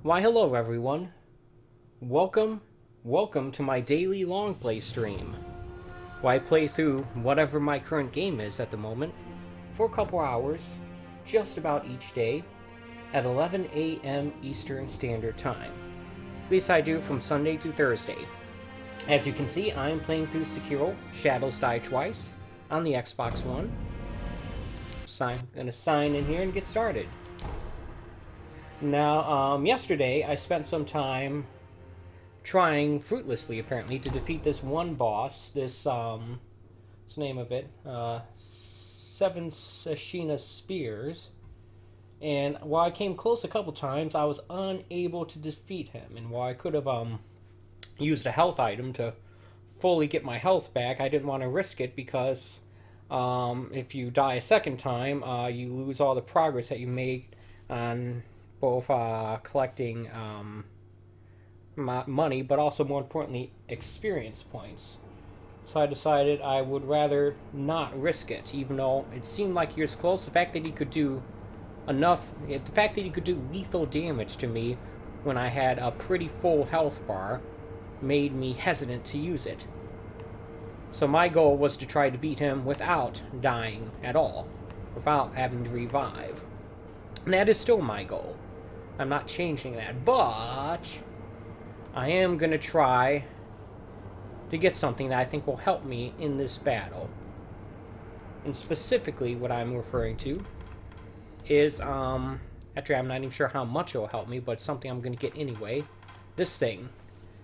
Why hello everyone. Welcome to my daily LongPlay stream. Where I play through whatever my current game is at the moment for a couple hours, just about each day, at 11 a.m. Eastern Standard Time. At least I do from Sunday to Thursday. As you can see, I am playing through Sekiro, Shadows Die Twice, on the Xbox One. So I'm gonna sign in here and get started. Now, yesterday I spent some time trying fruitlessly, apparently, to defeat this one boss. What's the name of it? Seven Sashina Spears. And while I came close a couple times, I was unable to defeat him. And while I could have used a health item to fully get my health back, I didn't want to risk it because if you die a second time, you lose all the progress that you made on both collecting money, but also, more importantly, experience points. So I decided I would rather not risk it, even though it seemed like he was close. The fact that he could do lethal damage to me when I had a pretty full health bar made me hesitant to use it. So my goal was to try to beat him without dying at all, without having to revive. And that is still my goal. I'm not changing that, but I am going to try to get something that I think will help me in this battle. And specifically what I'm referring to is, actually I'm not even sure how much it will help me, but it's something I'm going to get anyway. This thing,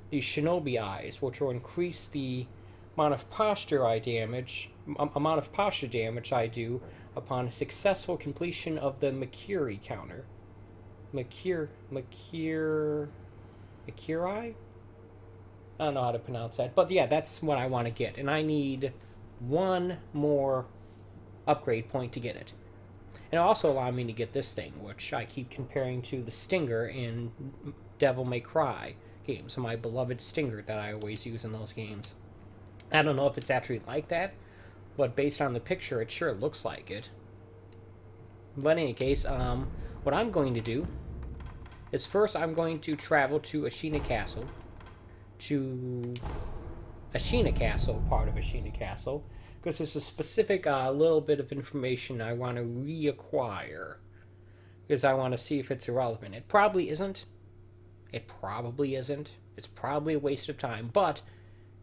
the Shinobi Eyes, which will increase the amount of posture damage I do upon successful completion of the Mikiri counter. Mikiri? I don't know how to pronounce that. But yeah, that's what I want to get. And I need one more upgrade point to get it. And it'll also allow me to get this thing, which I keep comparing to the Stinger in Devil May Cry games. My beloved Stinger that I always use in those games. I don't know if it's actually like that, but based on the picture, it sure looks like it. But in any case, what I'm going to do is first I'm going to travel to Ashina Castle. Part of Ashina Castle. Because there's a specific little bit of information I want to reacquire. Because I want to see if it's irrelevant. It probably isn't. It's probably a waste of time. But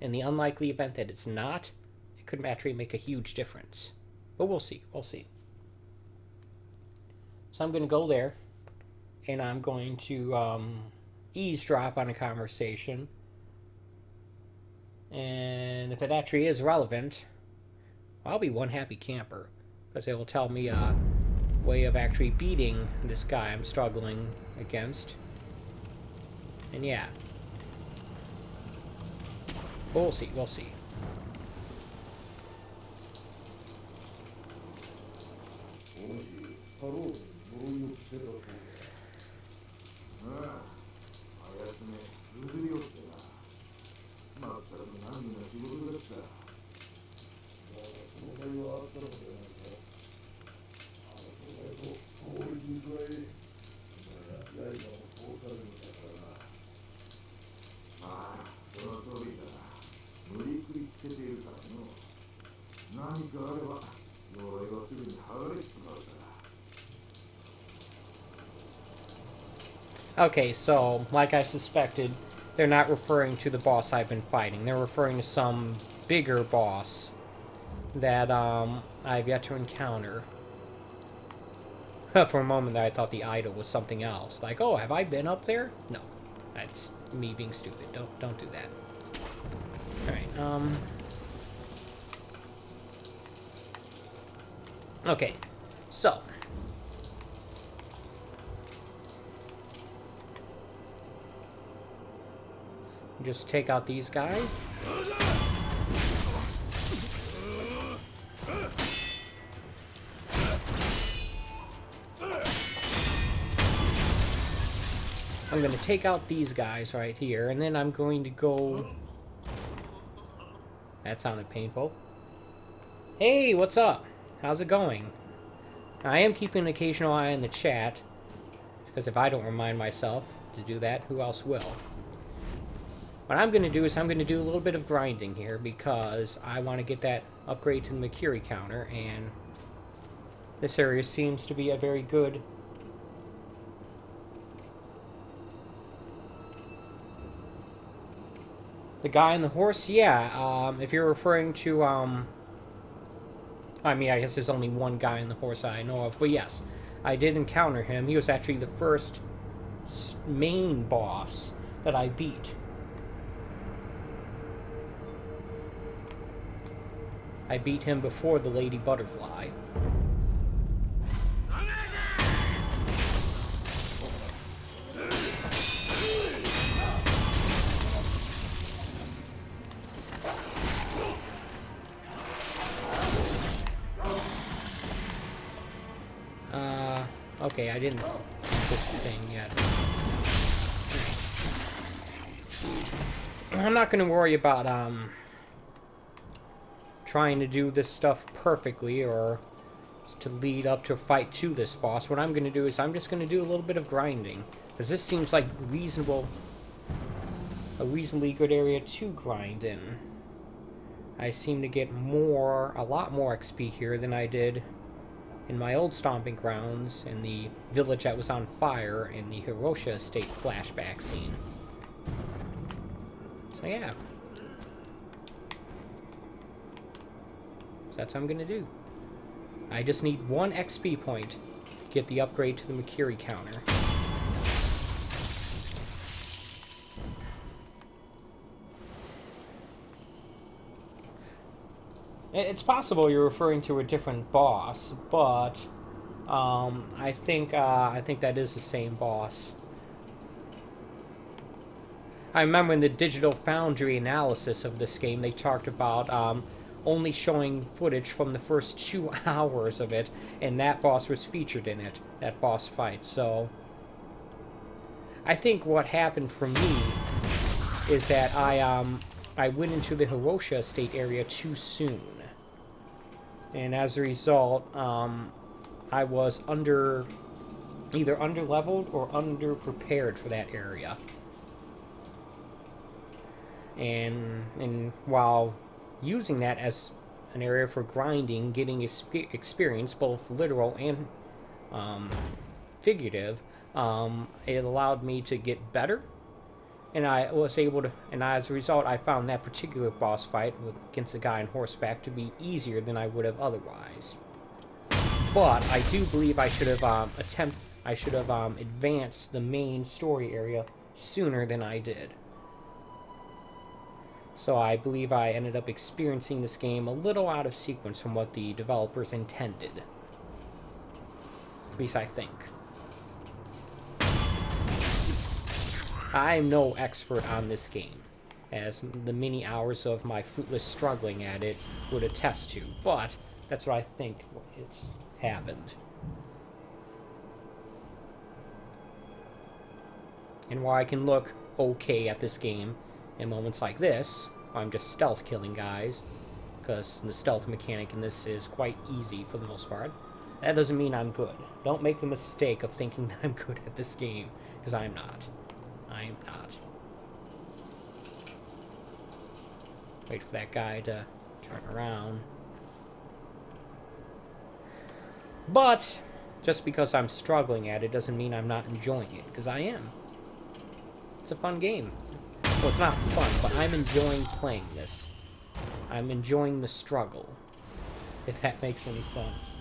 in the unlikely event that it's not, it could actually make a huge difference. But we'll see. So I'm going to go there. And I'm going to eavesdrop on a conversation. And if it actually is relevant, I'll be one happy camper. Because it will tell me a way of actually beating this guy I'm struggling against. And yeah. We'll see. Okay, so, like I suspected, they're not referring to the boss I've been fighting. They're referring to some bigger boss that I've yet to encounter. For a moment there, I thought the idol was something else. Like, oh, have I been up there? No. That's me being stupid. Don't do that. Alright, okay, so just take out these guys. I'm going to take out these guys right here, and then I'm going to go... That sounded painful. Hey, what's up? How's it going? I am keeping an occasional eye on the chat, because if I don't remind myself, to do that. Who else will? What I'm going to do is I'm going to do a little bit of grinding here because I want to get that upgrade to the Mikiri counter, and this area seems to be a very good... The guy on the horse? Yeah, if you're referring to, I mean, I guess there's only one guy on the horse that I know of, but yes, I did encounter him. He was actually the first main boss that I beat. I beat him before the Lady Butterfly. Okay, I didn't do this thing yet. I'm not gonna worry about, trying to do this stuff perfectly or to lead up to a fight to this boss. What I'm gonna do is I'm just gonna do a little bit of grinding, because this seems like a reasonably good area to grind in. I seem to get a lot more XP here than I did in my old stomping grounds in the village that was on fire in the Hiroshima Estate flashback scene. So yeah. So that's what I'm gonna do. I just need 1 XP point to get the upgrade to the Mikiri counter. It's possible you're referring to a different boss, but I think that is the same boss. I remember in the Digital Foundry analysis of this game, they talked about only showing footage from the first 2 hours of it, and that boss was featured in it, that boss fight. So I think what happened for me is that I went into the Hiroshima Estate area too soon. And as a result, I was either underleveled or underprepared for that area. And while using that as an area for grinding, getting experience, both literal and figurative, it allowed me to get better. And I was able to, and as a result, I found that particular boss fight against the guy on horseback to be easier than I would have otherwise. But I do believe I should have advanced the main story area sooner than I did. So I believe I ended up experiencing this game a little out of sequence from what the developers intended. At least I think. I'm no expert on this game, as the many hours of my fruitless struggling at it would attest to, but that's what I think has happened. And while I can look okay at this game in moments like this, I'm just stealth killing guys, because the stealth mechanic in this is quite easy for the most part, that doesn't mean I'm good. Don't make the mistake of thinking that I'm good at this game, because I'm not. I am not. Wait for that guy to turn around. But just because I'm struggling at it doesn't mean I'm not enjoying it, because I am. It's a fun game. Well, it's not fun, but I'm enjoying playing this. I'm enjoying the struggle, if that makes any sense.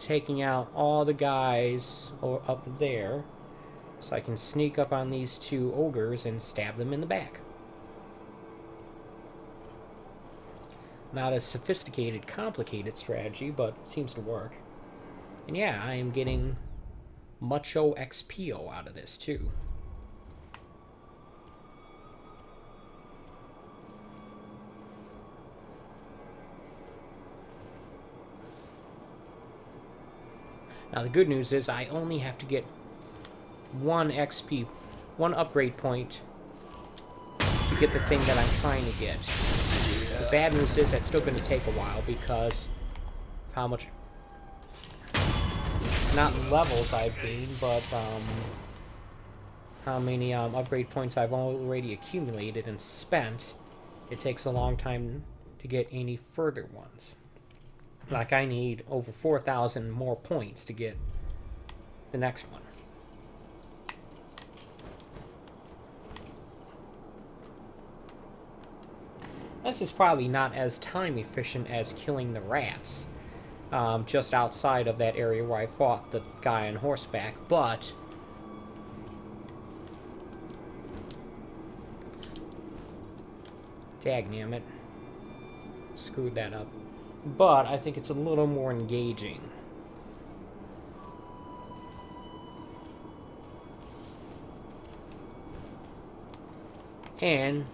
Taking out all the guys up there so I can sneak up on these 2 ogres and stab them in the back. Not a sophisticated, complicated strategy, but it seems to work. And yeah, I am getting mucho XPO out of this too. Now the good news is I only have to get 1 XP, 1 upgrade point to get the thing that I'm trying to get. The bad news is that's still going to take a while because of how much, not levels I've gained, but how many upgrade points I've already accumulated and spent. It takes a long time to get any further ones. Like, I need over 4,000 more points to get the next one. This is probably not as time efficient as killing the rats just outside of that area where I fought the guy on horseback, but dagnammit, screwed that up. But I think it's a little more engaging. And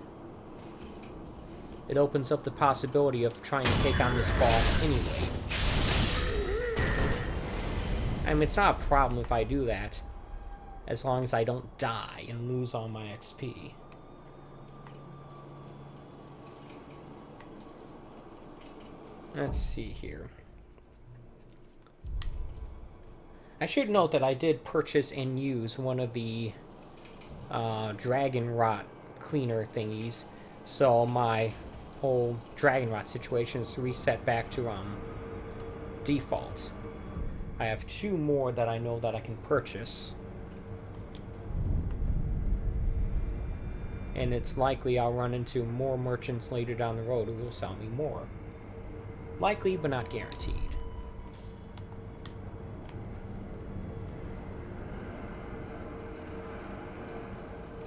it opens up the possibility of trying to take on this boss anyway. I mean, it's not a problem if I do that, as long as I don't die and lose all my XP. Let's see here. I should note that I did purchase and use one of the dragon rot cleaner thingies, so my whole dragon rot situation is reset back to default. I have 2 more that I know that I can purchase, and it's likely I'll run into more merchants later down the road who will sell me more. Likely, but not guaranteed.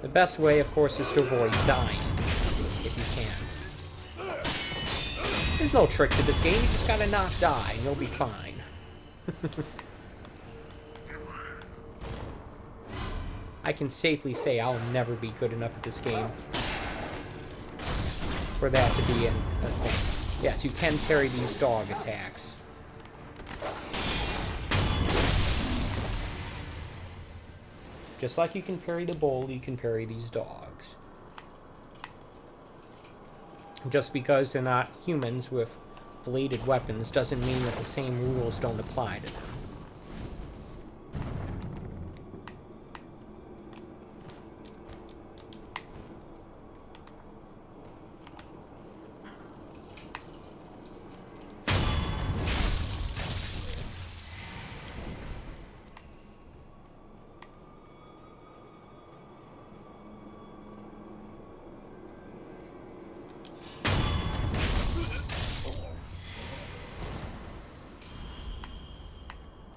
The best way, of course, is to avoid dying, if you can. There's no trick to this game, you just gotta not die, and you'll be fine. I can safely say I'll never be good enough at this game for that to be a thing. Yes, you can parry these dog attacks. Just like you can parry the bull, you can parry these dogs. Just because they're not humans with bladed weapons doesn't mean that the same rules don't apply to them.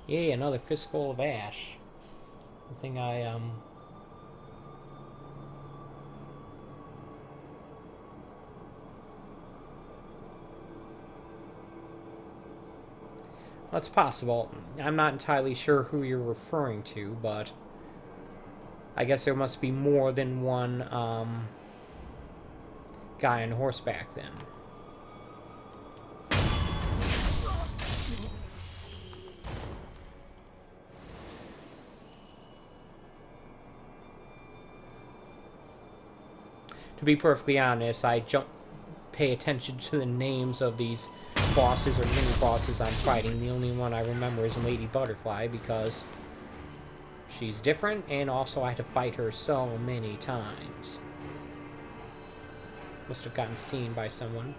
Yay, another fistful of ash. The thing I, well, it's possible. I'm not entirely sure who you're referring to, but I guess there must be more than one, guy on horseback then. To be perfectly honest, I don't pay attention to the names of these bosses or mini-bosses I'm fighting. The only one I remember is Lady Butterfly, because she's different, and also I had to fight her so many times. Must have gotten seen by someone.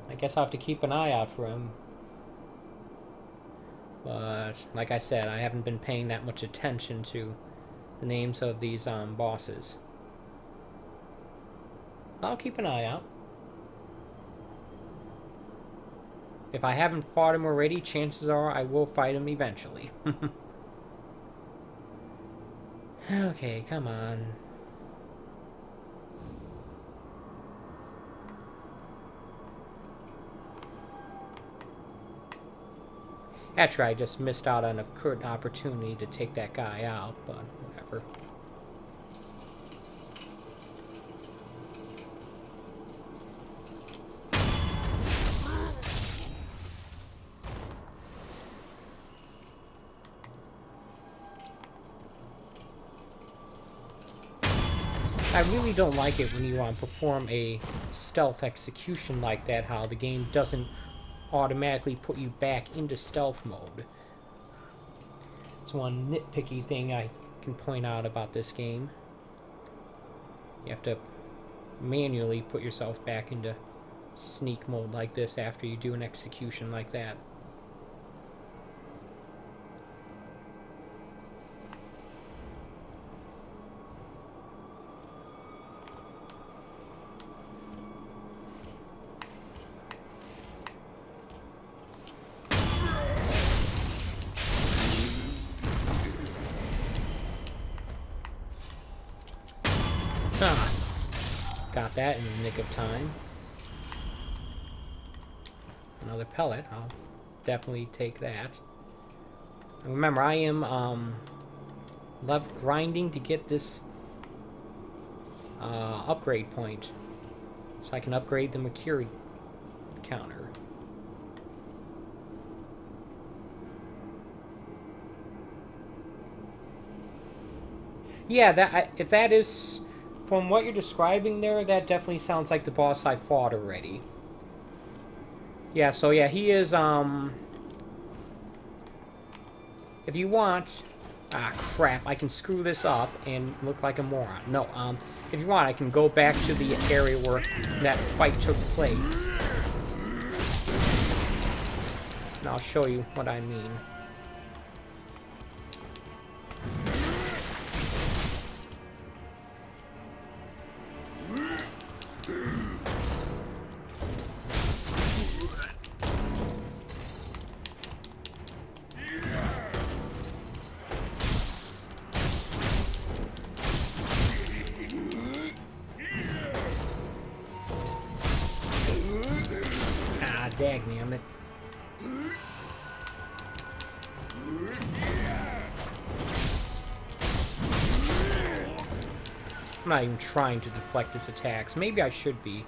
I guess I'll have to keep an eye out for him. But, like I said, I haven't been paying that much attention to the names of these bosses. I'll keep an eye out. If I haven't fought him already, chances are I will fight him eventually. Okay, come on. Actually, I just missed out on a good opportunity to take that guy out, but whatever. I really don't like it when you perform a stealth execution like that, how the game doesn't automatically put you back into stealth mode. It's one nitpicky thing I can point out about this game. You have to manually put yourself back into sneak mode like this after you do an execution like that. Got that in the nick of time. Another pellet. I'll definitely take that. And remember, I am left grinding to get this upgrade point, so I can upgrade the Mikiri counter. Yeah, if that is, from what you're describing there, that definitely sounds like the boss I fought already. Yeah, so yeah, he is, if you want... Ah, crap, I can screw this up and look like a moron. No, if you want, I can go back to the area where that fight took place. And I'll show you what I mean. Dagnammit. I'm not even trying to deflect his attacks. Maybe I should be.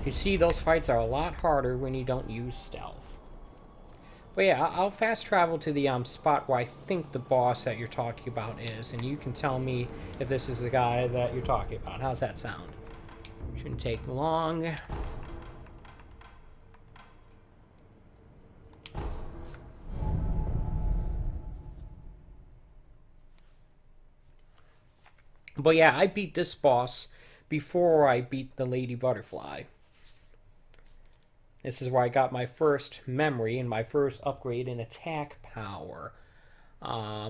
You see, those fights are a lot harder when you don't use stealth. But yeah, I'll fast travel to the spot where I think the boss that you're talking about is, and you can tell me if this is the guy that you're talking about. How's that sound? Shouldn't take long. But yeah, I beat this boss before I beat the Lady Butterfly. This is where I got my first memory and my first upgrade in attack power,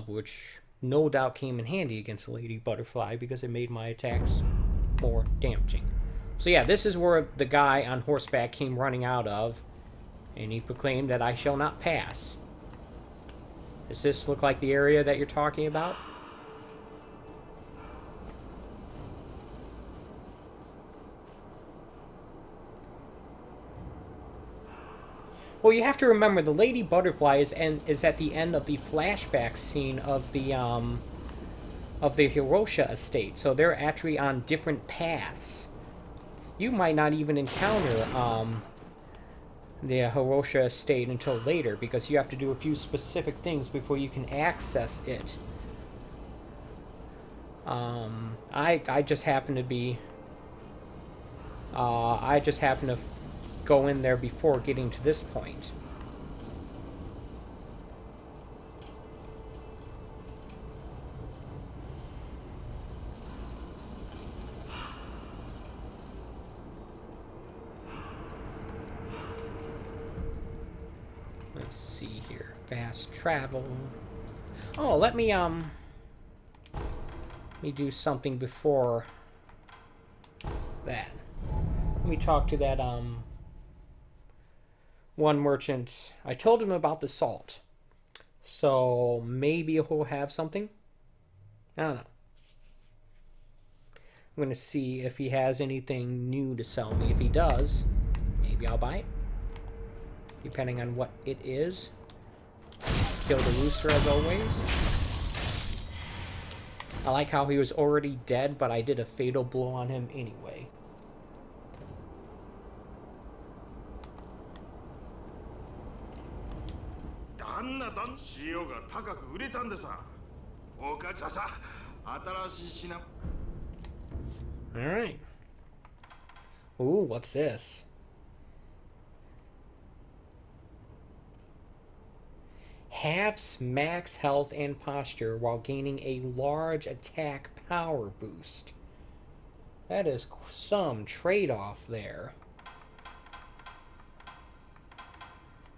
which no doubt came in handy against the Lady Butterfly because it made my attacks more damaging. So yeah, this is where the guy on horseback came running out of, and he proclaimed that I shall not pass. Does this look like the area that you're talking about? Well, you have to remember the Lady Butterfly is at the end of the flashback scene of the Hirosha estate, so they're actually on different paths. You might not even encounter the Hirosha estate until later, because you have to do a few specific things before you can access it. I just happen to be go in there before getting to this point. Let's see here. Fast travel. Oh, let me do something before that. we talked to that one merchant. I told him about the salt. So maybe he'll have something. I don't know. I'm going to see if he has anything new to sell me. If he does, maybe I'll buy it. Depending on what it is. Kill the rooster as always. I like how he was already dead, but I did a fatal blow on him anyway. Alright. Ooh, what's this? Halves max health and posture while gaining a large attack power boost. That is some trade-off there.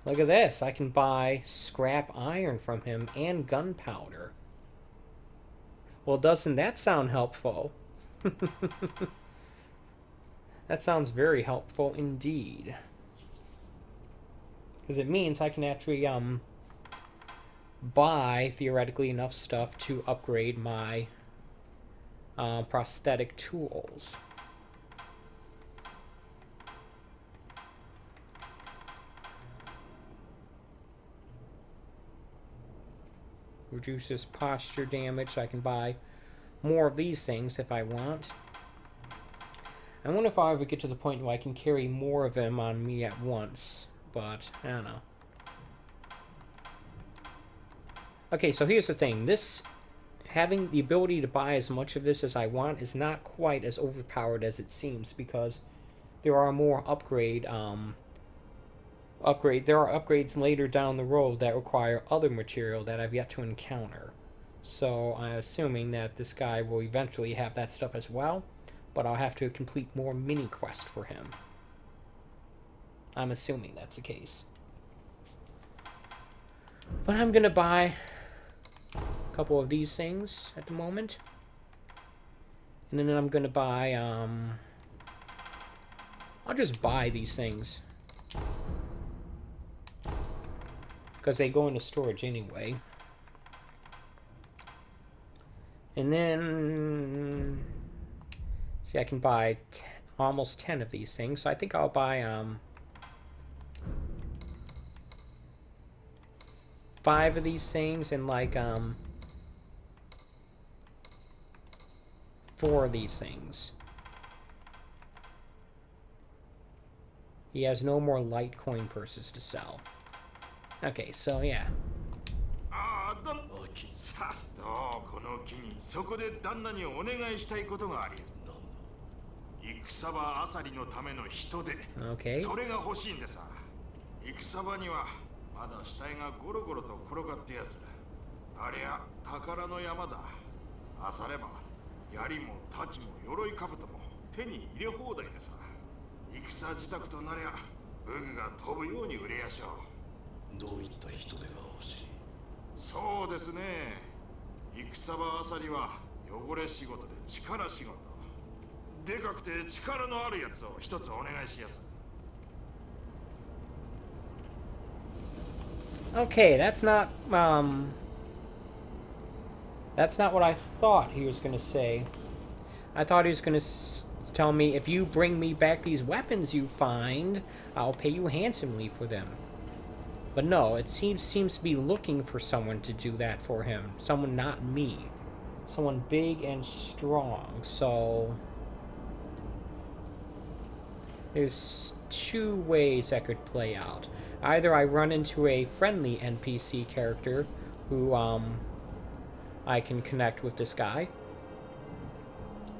Look at this. I can buy scrap iron from him and gunpowder. Well, doesn't that sound helpful? That sounds very helpful indeed. Because it means I can actually buy, theoretically, enough stuff to upgrade my prosthetic tools. Reduces posture damage. I can buy more of these things if I want. I wonder if I'll ever get to the point where I can carry more of them on me at once. But, I don't know. Okay, so here's the thing. This, having the ability to buy as much of this as I want is not quite as overpowered as it seems, because there are more there are upgrades later down the road that require other material that I've yet to encounter. So I'm assuming that this guy will eventually have that stuff as well, but I'll have to complete more mini quests for him. I'm assuming that's the case. But I'm gonna buy a couple of these things at the moment. And then I'm gonna buy, I'll just buy these things. Because they go into storage anyway. And then, see, I can buy almost 10 of these things. So I think I'll buy 5 of these things and like 4 of these things. He has no more Litecoin purses to sell. Okay, so yeah. Okay. Okay, that's not what I thought he was gonna say. I thought he was gonna tell me, if you bring me back these weapons you find, I'll pay you handsomely for them. But no, it seems to be looking for someone to do that for him. Someone not me. Someone big and strong. So there's 2 ways that could play out. Either I run into a friendly NPC character who I can connect with this guy,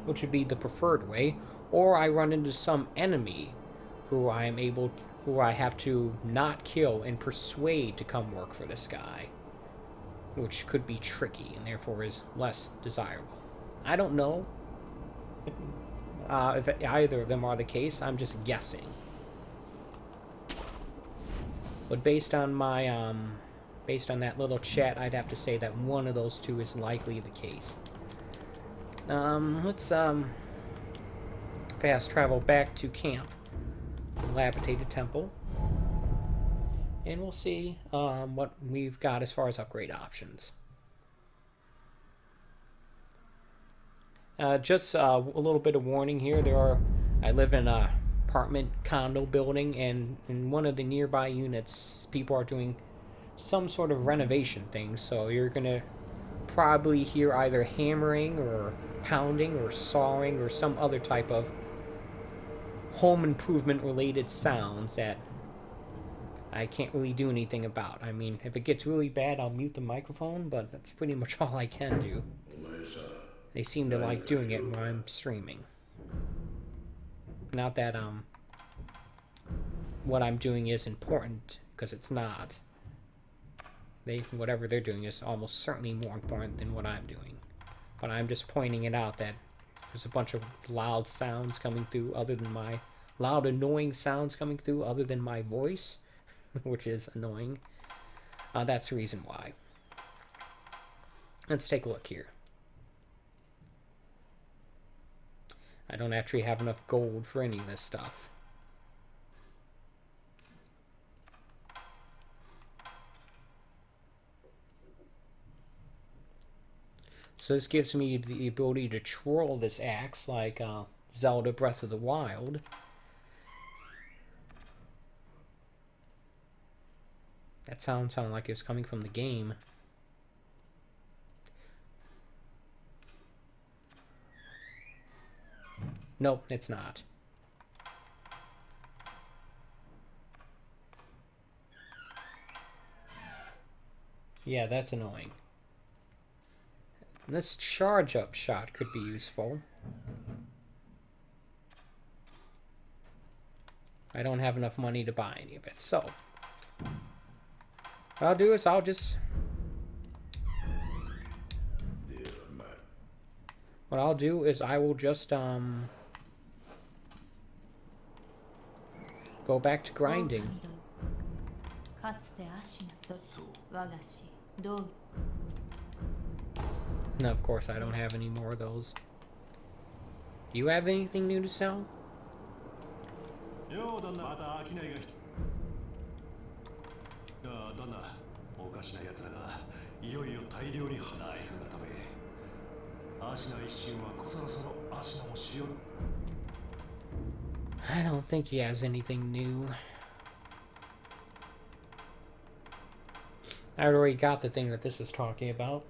which would be the preferred way, or I run into some enemy who I have to not kill and persuade to come work for this guy, which could be tricky and therefore is less desirable. I don't know if either of them are the case. I'm just guessing. But based on my based on that little chat, I'd have to say that one of those 2 is likely the case. Let's fast travel back to camp. dilapidated temple. And we'll see what we've got as far as upgrade options. Just a little bit of warning here. I live in a apartment condo building, and in one of the nearby units, people are doing some sort of renovation thing. So you're gonna probably hear either hammering or pounding or sawing or some other type of home improvement related sounds that I can't really do anything about. I mean, if it gets really bad, I'll mute the microphone, but that's pretty much all I can do. They seem to like doing it when I'm streaming. Not that what I'm doing is important, because it's not. Whatever they're doing is almost certainly more important than what I'm doing. But I'm just pointing it out that there's a bunch of loud sounds coming through other than my loud annoying sounds coming through other than my voice, which is annoying. That's the reason why. Let's take a look here. I don't actually have enough gold for any of this stuff. So this gives me the ability to twirl this axe like Zelda Breath of the Wild. That sound sounded like it was coming from the game. Nope, it's not. Yeah, that's annoying. This charge up shot could be useful. I don't have enough money to buy any of it, so what I'll do is I will just go back to grinding. No, of course I don't have any more of those. Do you have anything new to sell? I don't think he has anything new. I already got the thing that this is talking about.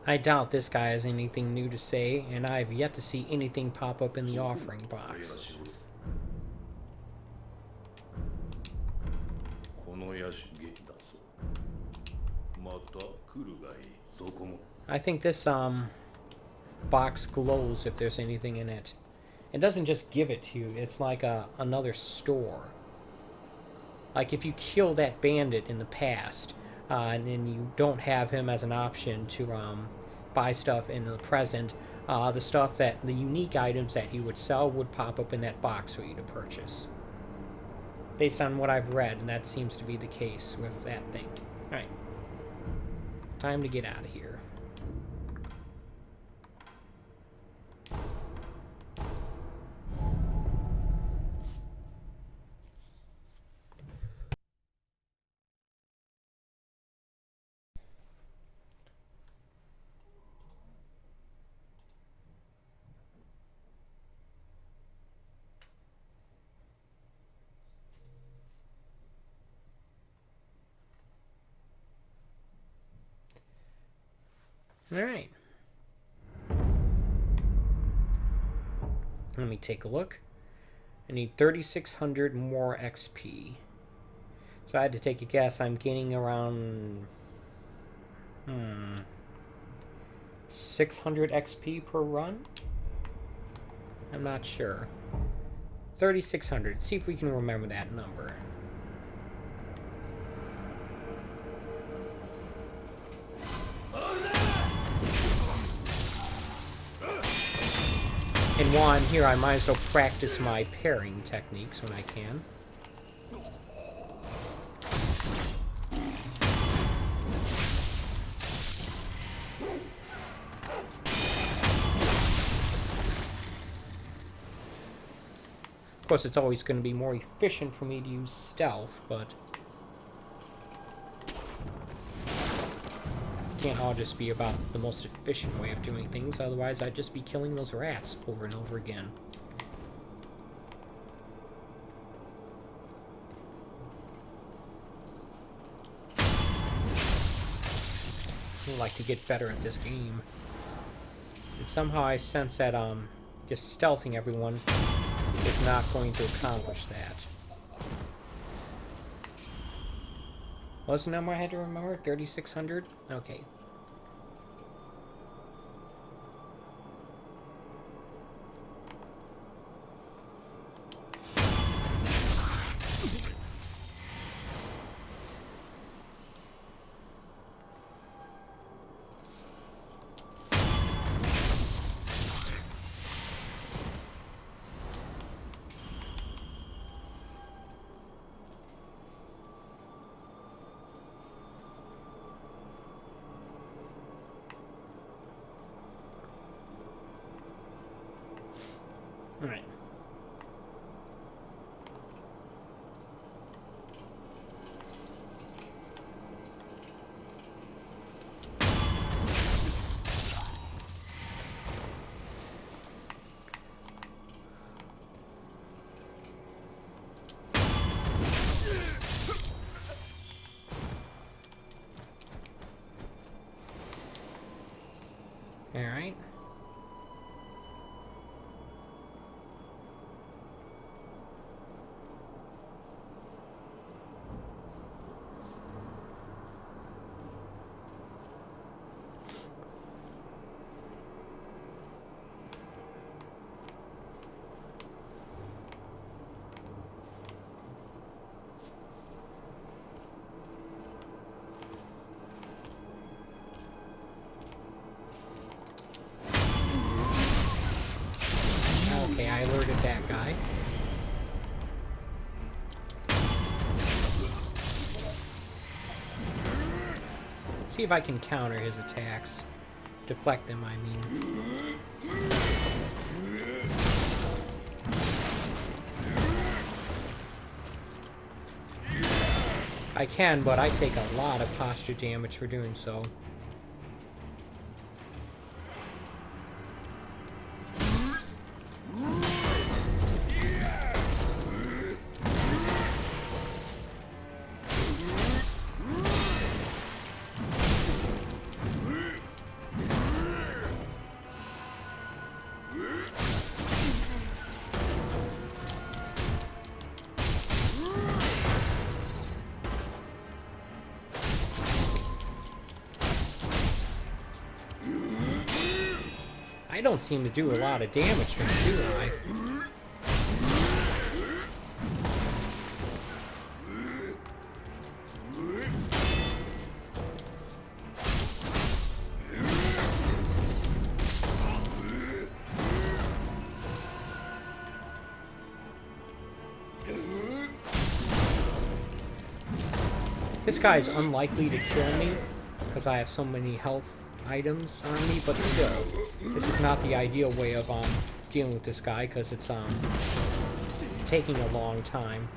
I doubt this guy has anything new to say, and I've yet to see anything pop up in the offering box. I think this box glows if there's anything in it. It doesn't just give it to you, it's like another store. Like if you kill that bandit in the past, and then you don't have him as an option to buy stuff in the present, the stuff the unique items that he would sell would pop up in that box for you to purchase. Based on what I've read, and that seems to be the case with that thing. Alright. Time to get out of here. Alright. Let me take a look. I need 3,600 more XP. So I had to take a guess. I'm gaining around 600 XP per run? I'm not sure. 3,600. See if we can remember that number. And while I'm here, I might as well practice my parrying techniques when I can. Of course, it's always going to be more efficient for me to use stealth, but it can't all just be about the most efficient way of doing things, otherwise I'd just be killing those rats over and over again. I'd like to get better at this game. And somehow I sense that just stealthing everyone is not going to accomplish that. What's the number I had to remember? 3,600? Okay. Alright. Alright. Okay, I alerted that guy. See if I can counter his attacks. Deflect them, I mean. I can, but I take a lot of posture damage for doing so. I don't seem to do a lot of damage to him, do I? This guy's unlikely to kill me because I have so many health items on me, but still, this is not the ideal way of dealing with this guy because it's taking a long time.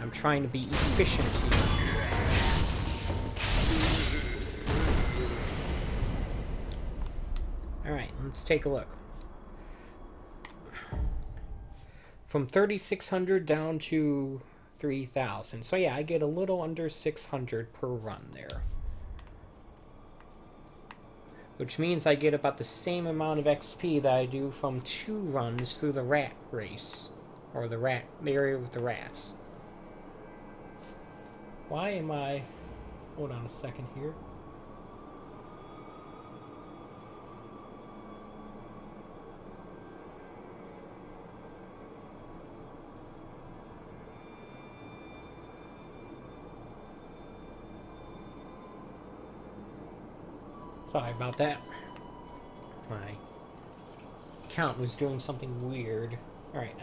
I'm trying to be efficient here. Alright, let's take a look. From 3,600 down to 3,000. So yeah, I get a little under 600 per run there. Which means I get about the same amount of XP that I do from 2 runs through the rat race. Or the area with the rats. Why am I... Hold on a second here. Sorry about that. My count was doing something weird. Alright,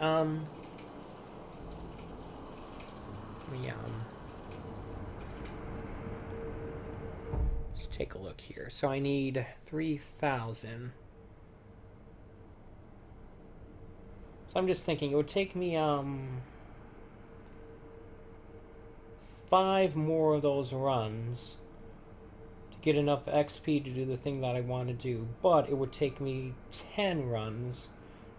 let's take a look here. So I need 3,000. So I'm just thinking, it would take me, 5 more of those runs to get enough XP to do the thing that I want to do. But it would take me 10 runs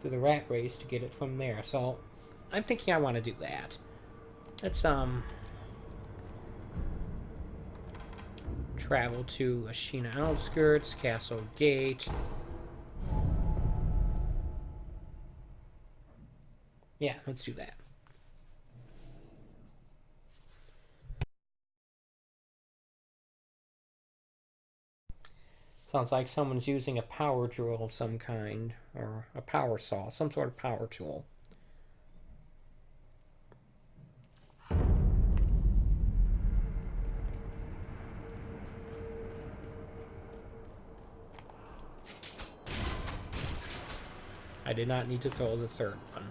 through the rat race to get it from there. So I'm thinking I want to do that. Let's, travel to Ashina Outskirts, Castle Gate. Yeah, let's do that. Sounds like someone's using a power drill of some kind, or a power saw, some sort of power tool. I did not need to throw the third one.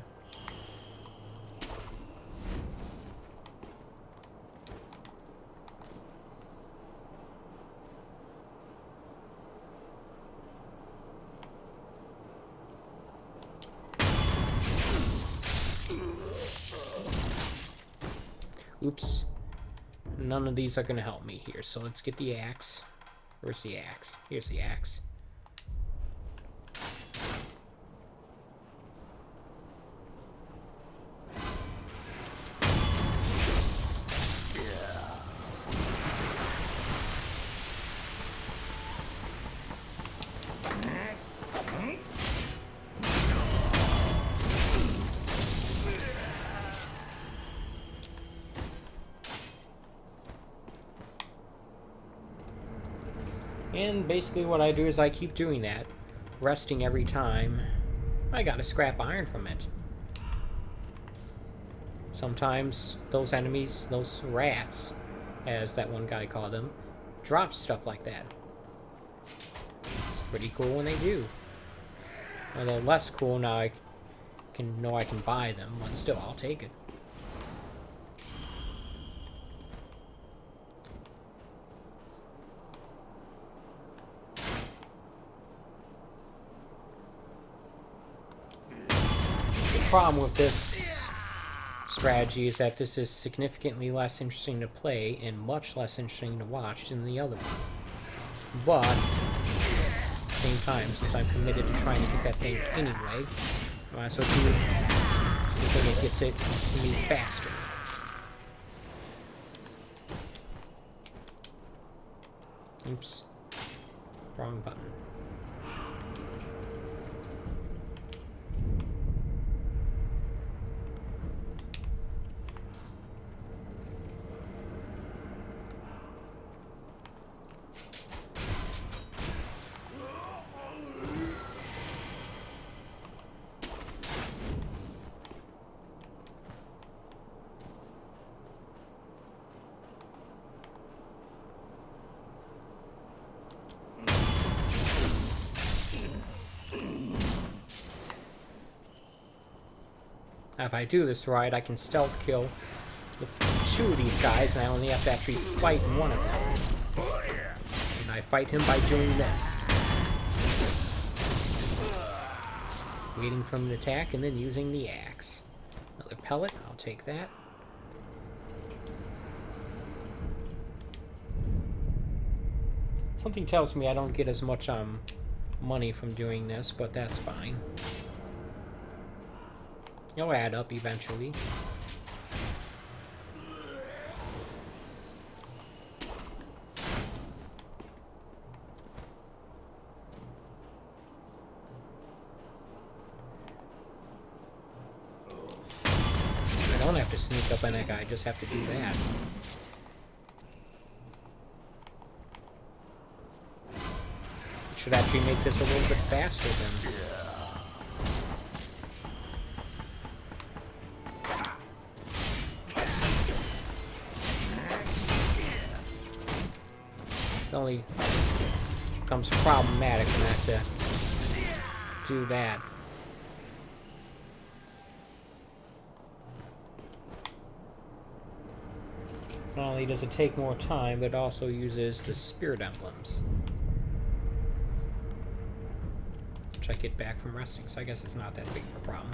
Oops. None of these are going to help me here, so let's get the axe. Where's the axe? Here's the axe. And basically what I do is I keep doing that, resting every time I got a scrap iron from it. Sometimes those enemies, those rats, as that one guy called them, drop stuff like that. It's pretty cool when they do. Although less cool now I can know I can buy them, but still, I'll take it. The problem with this strategy is that this is significantly less interesting to play and much less interesting to watch than the other one. But at the same time, since I'm committed to trying to get that thing anyway, I might as well do the thing that gets it to me faster. Oops. Wrong button. If I do this right, I can stealth kill two of these guys, and I only have to actually fight one of them. And I fight him by doing this. Waiting for him to attack, and then using the axe. Another pellet, I'll take that. Something tells me I don't get as much money from doing this, but that's fine. It'll add up eventually. I don't have to sneak up on that guy, I just have to do that. It should actually make this a little bit faster than... It only becomes problematic when I have to do that. Not only does it take more time, but it also uses the spirit emblems. Which I get back from resting, so I guess it's not that big of a problem.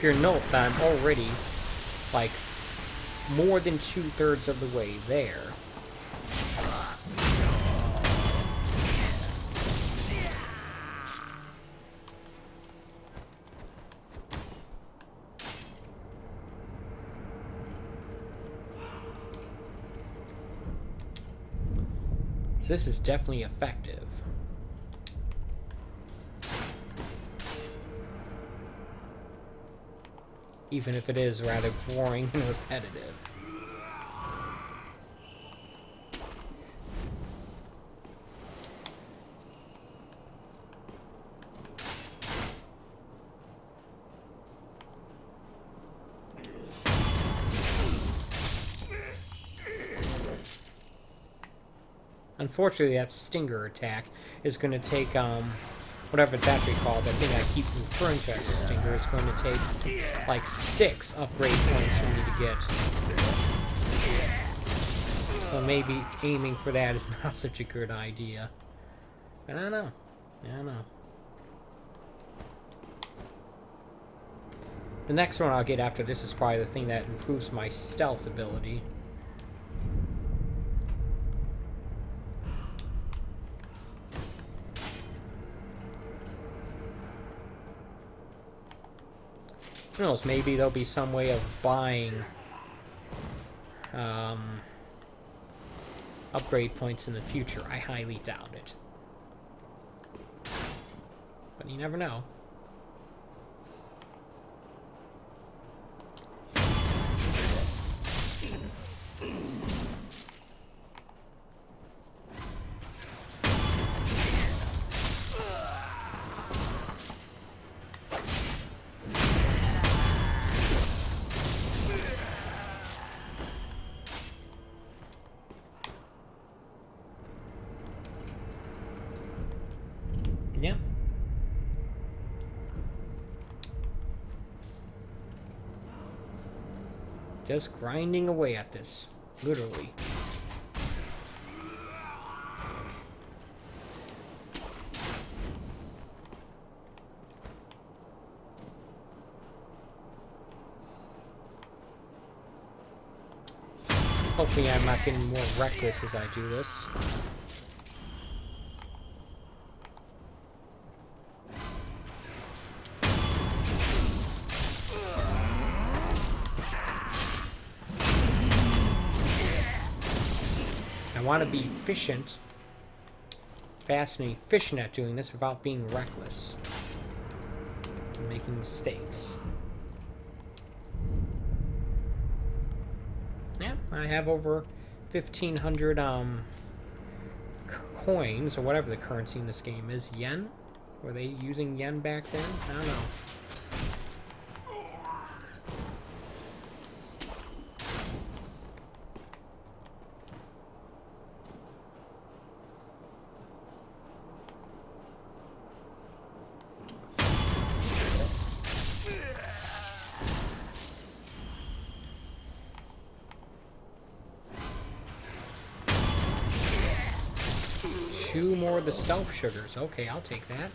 if you'll note that I'm already, like, more than 2/3 of the way there. So this is definitely effective. Even if it is rather boring and repetitive. Unfortunately, that stinger attack is going to take, whatever it's actually called, that thing I keep referring to as a stinger, is going to take, like, 6 upgrade points for me to get. So maybe aiming for that is not such a good idea. But I don't know. I don't know. The next one I'll get after this is probably the thing that improves my stealth ability. Who knows, maybe there'll be some way of buying upgrade points in the future. I highly doubt it. But you never know. Yeah. Just grinding away at this, literally. Hopefully I'm not getting more reckless as I do this. I want to be efficient, fast and efficient at doing this without being reckless and making mistakes. Yeah, I have over 1,500 coins, or whatever the currency in this game is. Yen? Were they using yen back then? I don't know. Two more of the stealth sugars. Okay, I'll take that.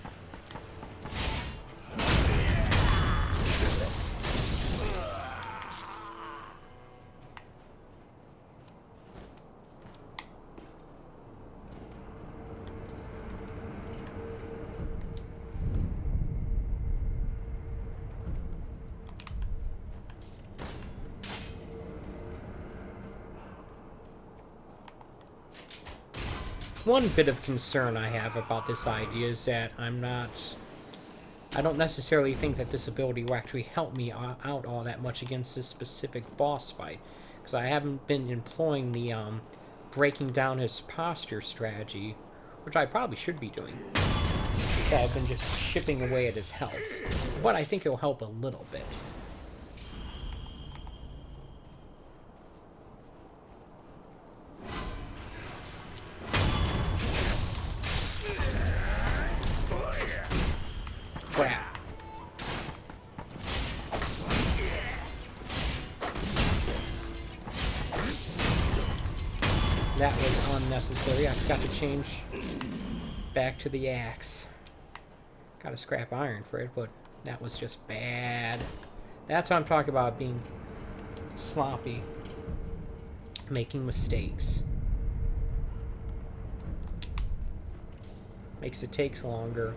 One bit of concern I have about this idea is that I don't necessarily think that this ability will actually help me out all that much against this specific boss fight, because I haven't been employing the breaking down his posture strategy, which I probably should be doing. I've been just chipping away at his health, but I think it'll help a little bit. Crap. That was unnecessary. I forgot to change back to the axe. Got a scrap iron for it, but that was just bad. That's what I'm talking about, being sloppy. Making mistakes. Makes it takes longer.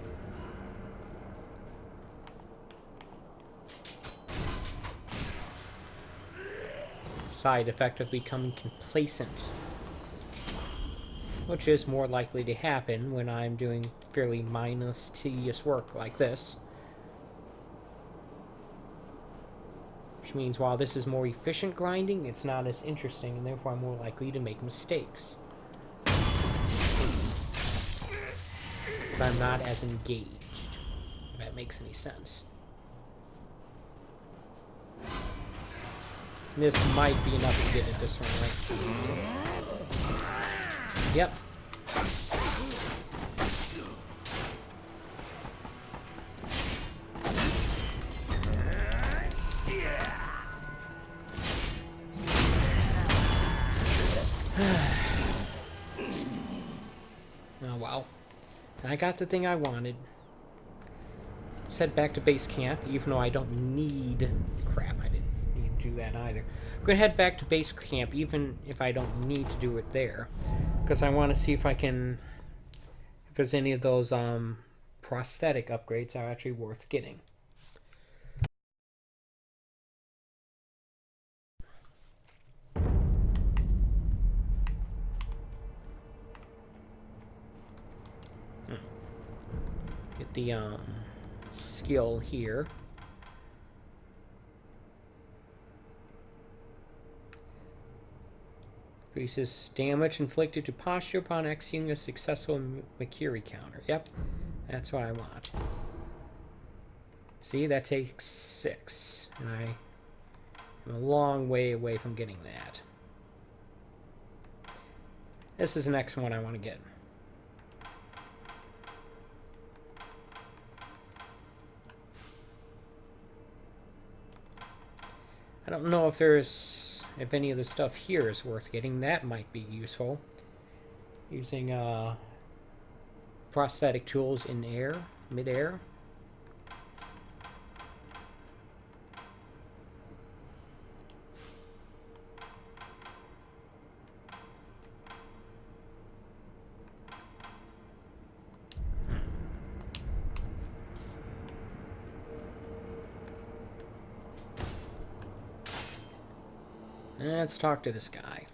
Side effect of becoming complacent. Which is more likely to happen when I'm doing fairly mindless, tedious work like this. Which means while this is more efficient grinding, it's not as interesting, and therefore I'm more likely to make mistakes. Because I'm not as engaged, if that makes any sense. This might be enough to get it this one, right? Yep. Oh, wow. I got the thing I wanted. Let's head back to base camp, even though I don't need... Crap, I didn't need to do that either. I'm going to head back to base camp, even if I don't need to do it there. Because I want to see if I can... If there's any of those prosthetic upgrades that are actually worth getting. Get the skill here. Increases damage inflicted to posture upon executing a successful Mikiri counter. Yep, that's what I want. See, that takes 6, and I am a long way away from getting that. This is the next one I want to get. I don't know if if any of the stuff here is worth getting. That might be useful. Using prosthetic tools in air, mid-air. Let's talk to this guy.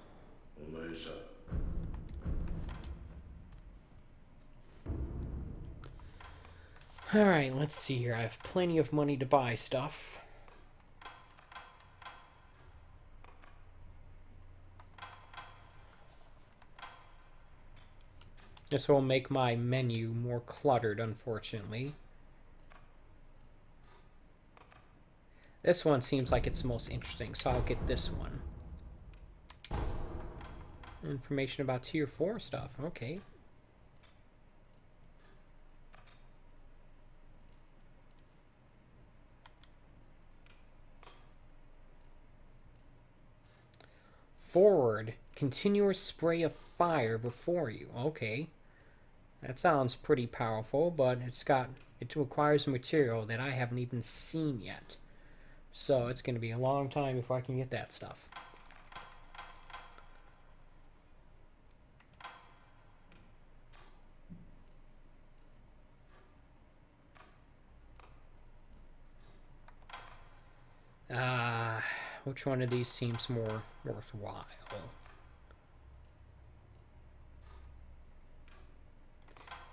Alright, let's see here. I have plenty of money to buy stuff. This will make my menu more cluttered, unfortunately. This one seems like it's the most interesting, so I'll get this one. Information about tier 4 stuff. Okay. Forward. Continuous spray of fire before you. Okay. That sounds pretty powerful, but it requires a material that I haven't even seen yet. So it's going to be a long time before I can get that stuff. Which one of these seems more worthwhile?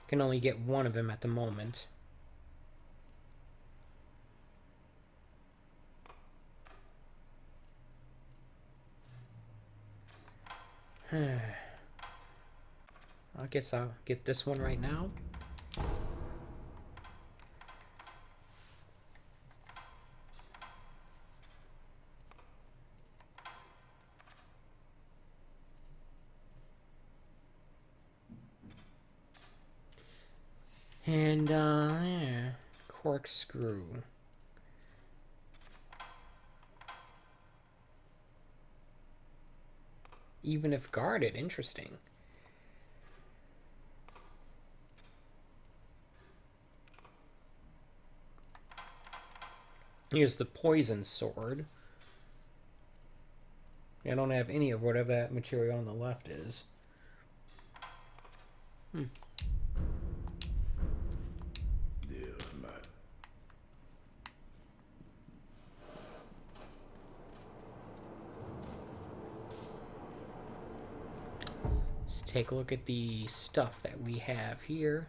Can only get one of them at the moment. I guess I'll get this one right now. And, yeah, corkscrew. Even if guarded, interesting. Here's the poison sword. I don't have any of whatever that material on the left is. Let's take a look at the stuff that we have here.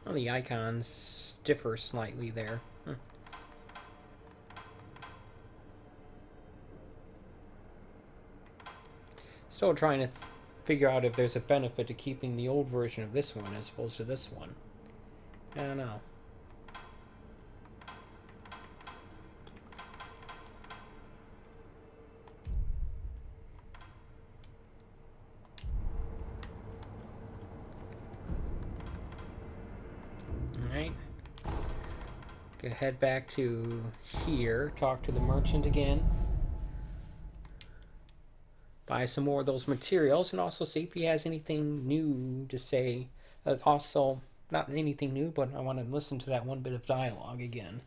Well, the icons differ slightly there. Still trying to figure out if there's a benefit to keeping the old version of this one as opposed to this one. I don't know. Alright. Gonna head back to here, talk to the merchant again. Buy some more of those materials and also see if he has anything new to say. Also, not anything new, but I want to listen to that one bit of dialogue again.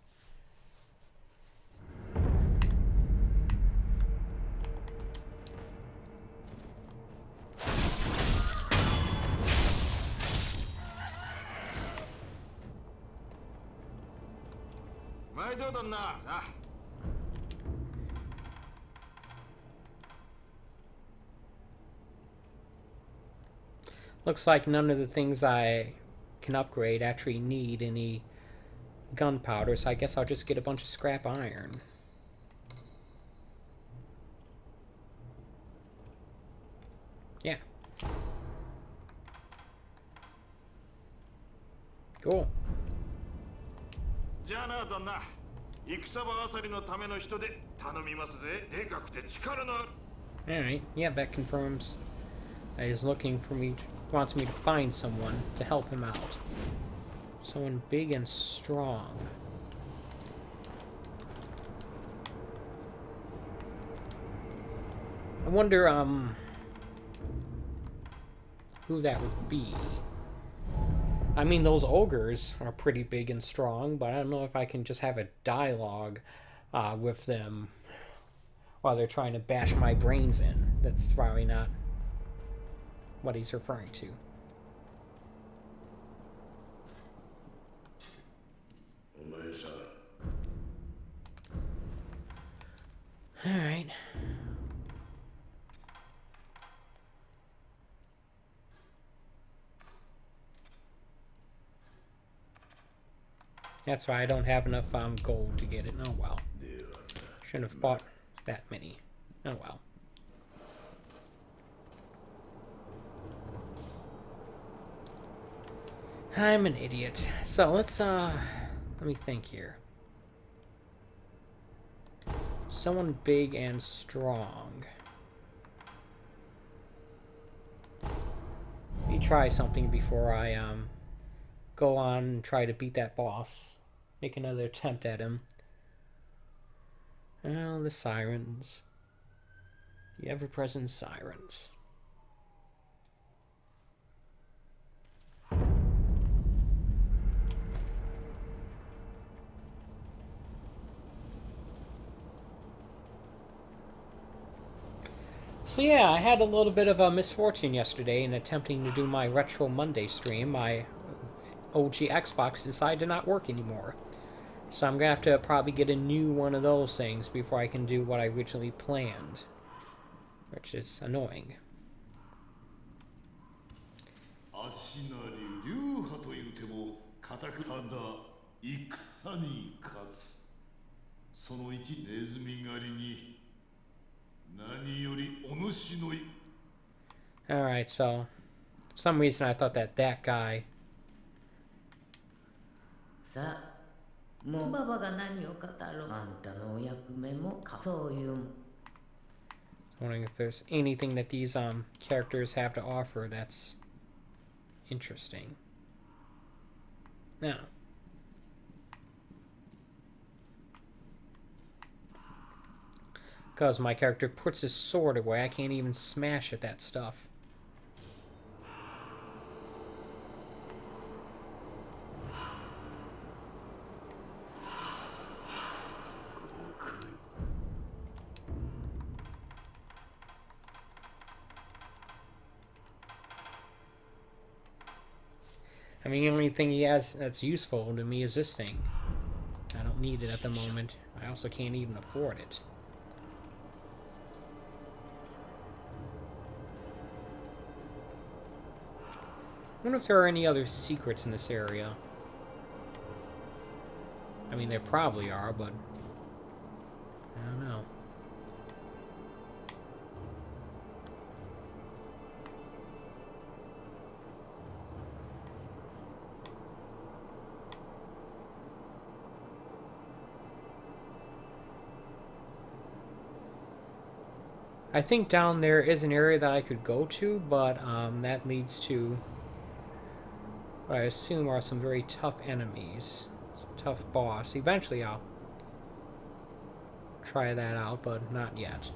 Looks like none of the things I can upgrade actually need any gunpowder, so I guess I'll just get a bunch of scrap iron. Yeah. Cool. Alright, yeah, that confirms that he's looking for me, wants me to find someone to help him out. Someone big and strong. I wonder, who that would be. I mean, those ogres are pretty big and strong, but I don't know if I can just have a dialogue with them while they're trying to bash my brains in. That's probably not what he's referring to. Alright. That's why I don't have enough gold to get it. Oh well. Shouldn't have bought that many. Oh well. I'm an idiot. So let's let me think here. Someone big and strong. Let me try something before I go on and try to beat that boss. Make another attempt at him. Well, the sirens. The ever-present sirens. So yeah, I had a little bit of a misfortune yesterday in attempting to do my Retro Monday stream. My OG Xbox decided to not work anymore. So I'm going to have to probably get a new one of those things before I can do what I originally planned. Which is annoying. Alright, so for some reason I thought that guy. Wondering if there's anything that these characters have to offer that's interesting. No. Because my character puts his sword away, I can't even smash at that stuff. I mean, the only thing he has that's useful to me is this thing. I don't need it at the moment. I also can't even afford it. I wonder if there are any other secrets in this area. I mean, there probably are, but I don't know. I think down there is an area that I could go to, but that leads to what I assume are some very tough enemies. Some tough boss. Eventually I'll try that out, but not yet.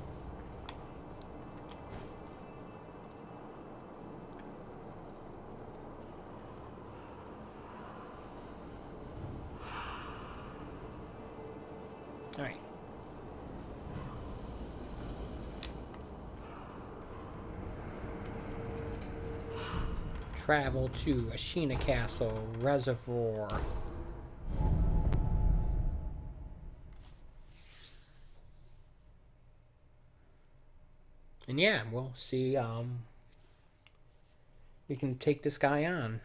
Alright. Travel to Ashina Castle Reservoir. And yeah, we'll see, we can take this guy on.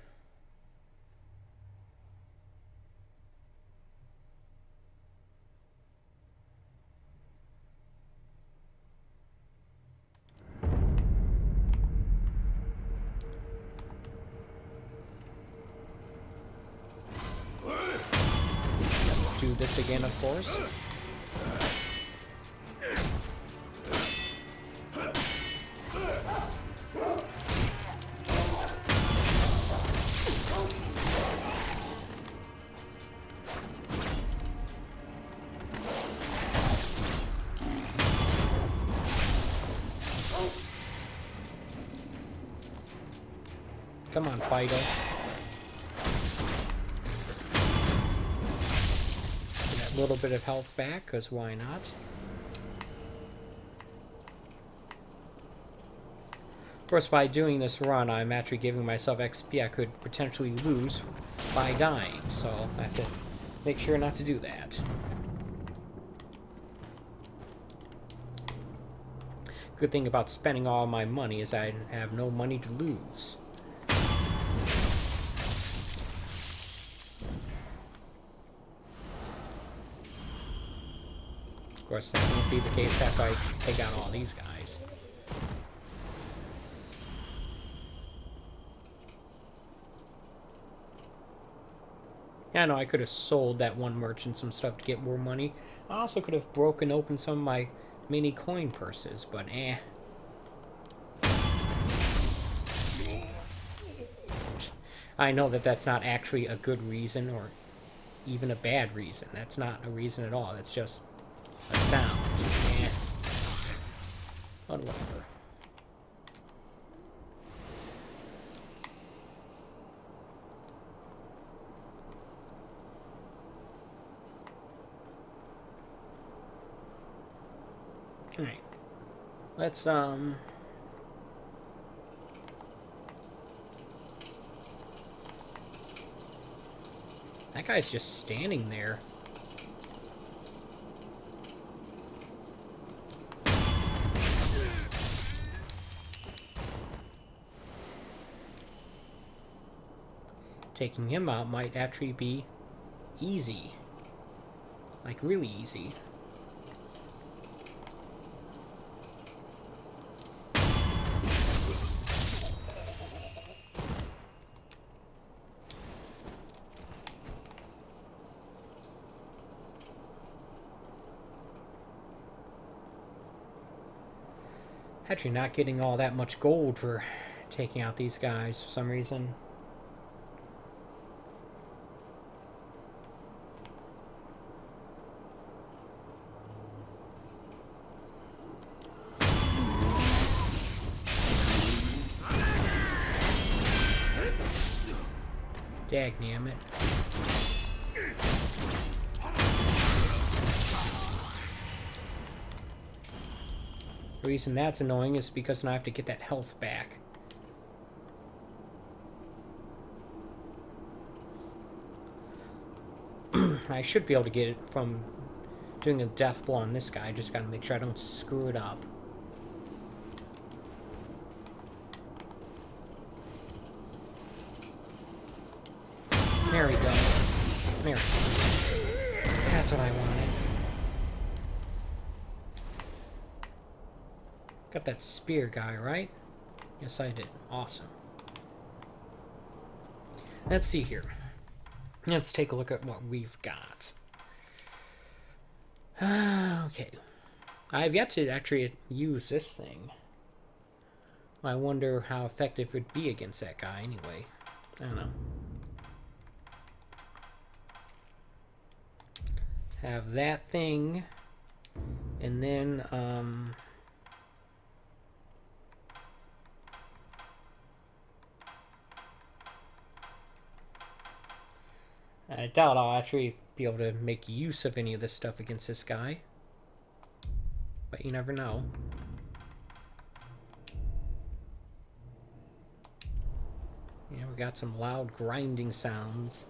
Do this again, of course. Come on, Fido. Get a little bit of health back, because why not? Of course, by doing this run, I'm actually giving myself XP I could potentially lose by dying, so I have to make sure not to do that. Good thing about spending all my money is I have no money to lose. Of course, that won't be the case after I take out all these guys. Yeah, I know I could have sold that one merchant some stuff to get more money. I also could have broken open some of my mini coin purses, but eh. I know that that's not actually a good reason or even a bad reason. That's not a reason at all. That's just a sound. Eh. But whatever. Alright. Let's, that guy's just standing there. Taking him out might actually be easy. Like, really easy. Actually not getting all that much gold for taking out these guys for some reason. Dagnammit. The reason that's annoying is because now I have to get that health back. I should be able to get it from doing a death blow on this guy. I just gotta make sure I don't screw it up. There we go. There we go. That's what I wanted. Got that spear guy, right? Yes, I did. Awesome. Let's see here. Let's take a look at what we've got. Okay. I've yet to actually use this thing. I wonder how effective it would be against that guy anyway. I don't know. Have that thing. And then, I doubt I'll actually be able to make use of any of this stuff against this guy. But you never know. Yeah, we got some loud grinding sounds.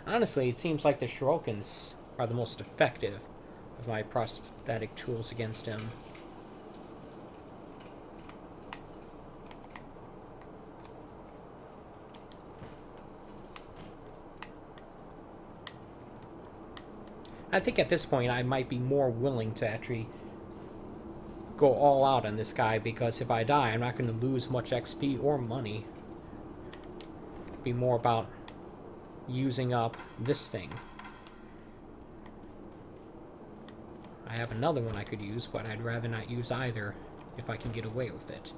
Honestly, it seems like the shurikens are the most effective of my prosthetic tools against him. I think at this point I might be more willing to actually go all out on this guy, because if I die, I'm not going to lose much XP or money. It'd be more about using up this thing. I have another one I could use, but I'd rather not use either if I can get away with it.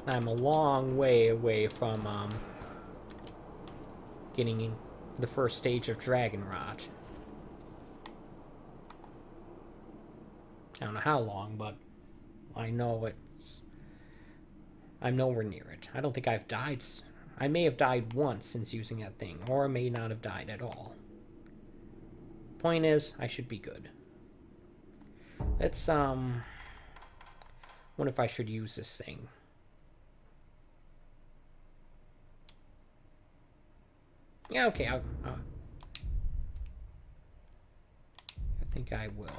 I'm a long way away from getting in the first stage of Dragon Rot. I don't know how long, but I know I'm nowhere near it. I don't think I've died. I may have died once since using that thing, or I may not have died at all. Point is, I should be good. Let's, wonder if I should use this thing. Yeah, okay, I think I will.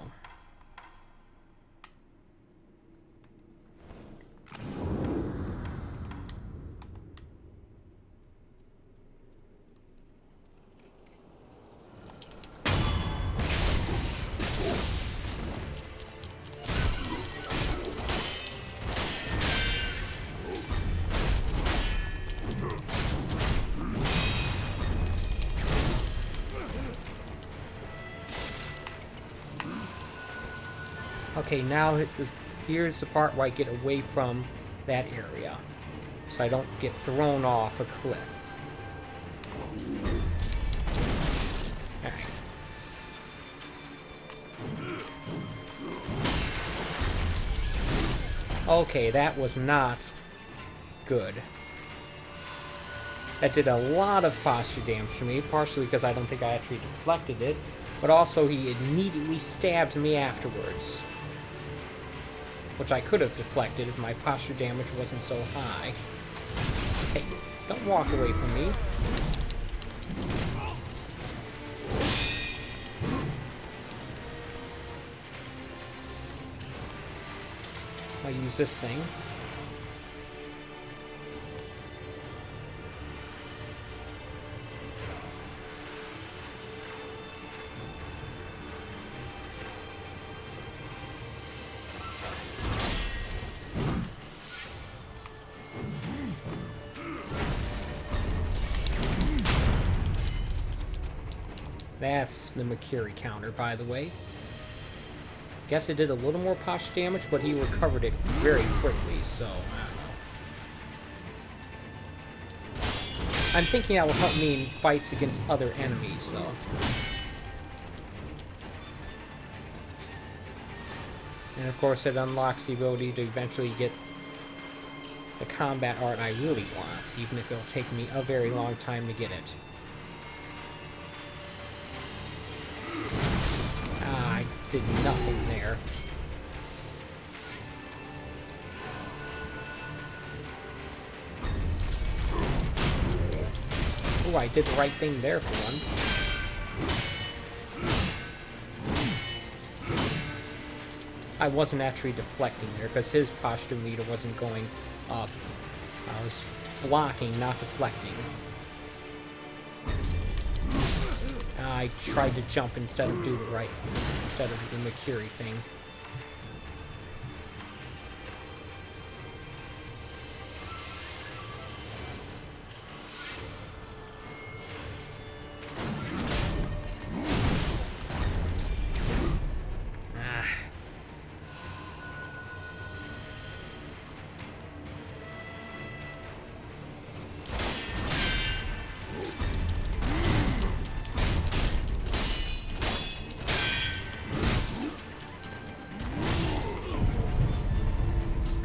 Okay, now here's the part where I get away from that area, so I don't get thrown off a cliff. Alright. Okay, that was not good. That did a lot of posture damage to me, partially because I don't think I actually deflected it, but also he immediately stabbed me afterwards, which I could have deflected if my posture damage wasn't so high. Hey, don't walk away from me. I'll use this thing. That's the Mikiri counter, by the way. Guess it did a little more posture damage, but he recovered it very quickly, so I don't know. I'm thinking that will help me in fights against other enemies, though. And of course, it unlocks the ability to eventually get the combat art I really want, even if it'll take me a very long time to get it. I did nothing there. Oh, I did the right thing there for once. I wasn't actually deflecting there, because his posture meter wasn't going up. I was blocking, not deflecting. I tried to jump instead of do the instead of the Mikiri thing.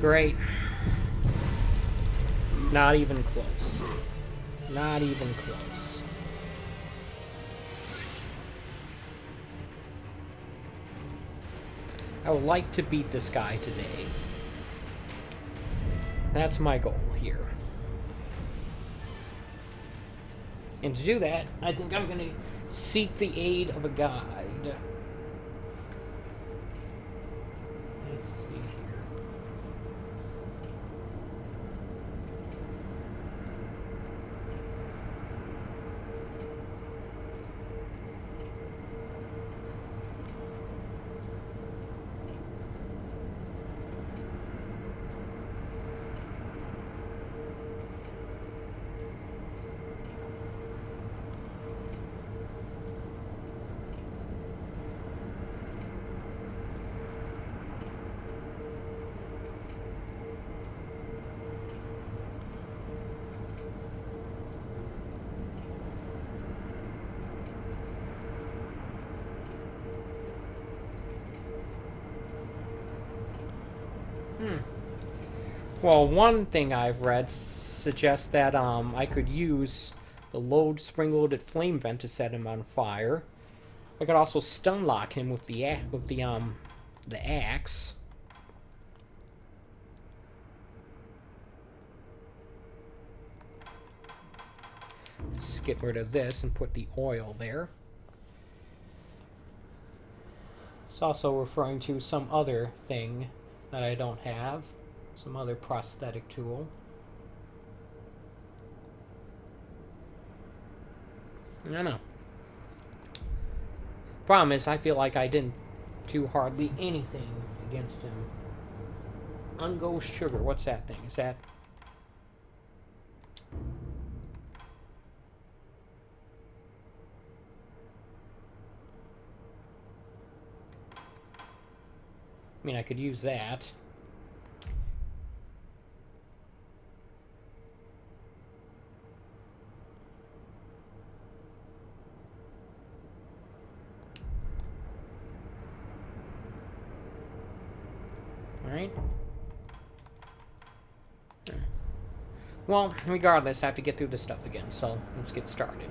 Great. Not even close. Not even close. I would like to beat this guy today. That's my goal here. And to do that, I think I'm going to seek the aid of a guide. Let's see here. Well, one thing I've read suggests that I could use the load spring-loaded flame vent to set him on fire. I could also stun lock him with the axe. Let's get rid of this and put the oil there. It's also referring to some other thing that I don't have. Some other prosthetic tool. I don't know. Problem is, I feel like I didn't do hardly anything against him. Ungo sugar. What's that thing? Is that... I mean, I could use that. Alright. Well, regardless, I have to get through this stuff again, so let's get started.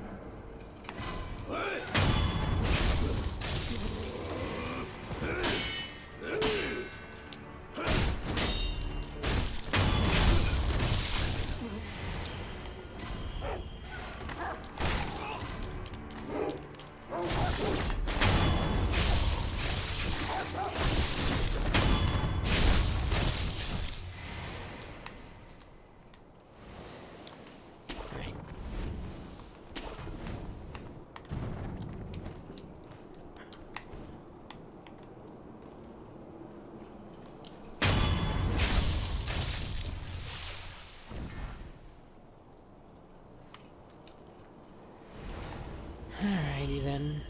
Alrighty then.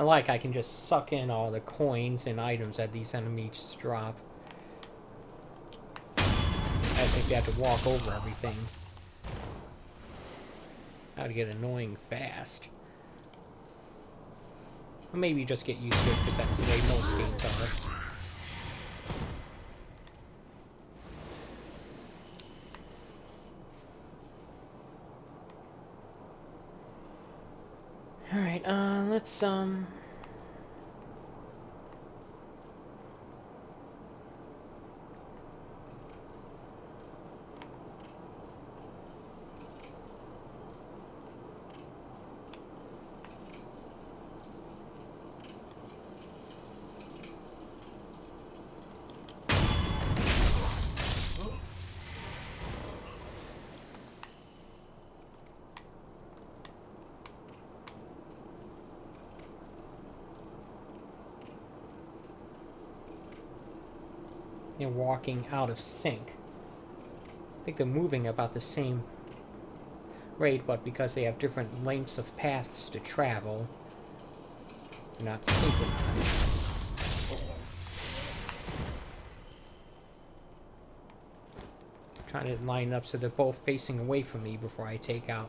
I can just suck in all the coins and items that these enemies drop. I think they have to walk over everything. How to get annoying fast. Or maybe just get used to it because that's the way most games are. Alright, let's, they're walking out of sync. I think they're moving about the same rate, but because they have different lengths of paths to travel, they're not synchronized. I'm trying to line up so they're both facing away from me before I take out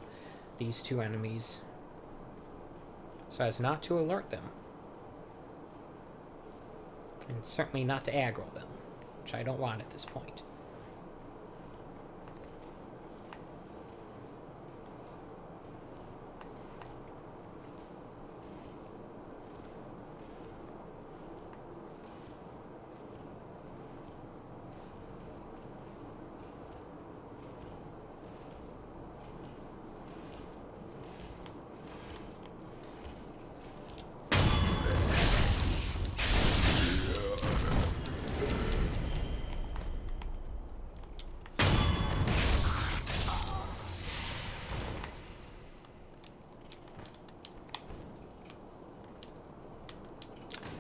these two enemies, so as not to alert them. And certainly not to aggro them, which I don't want at this point.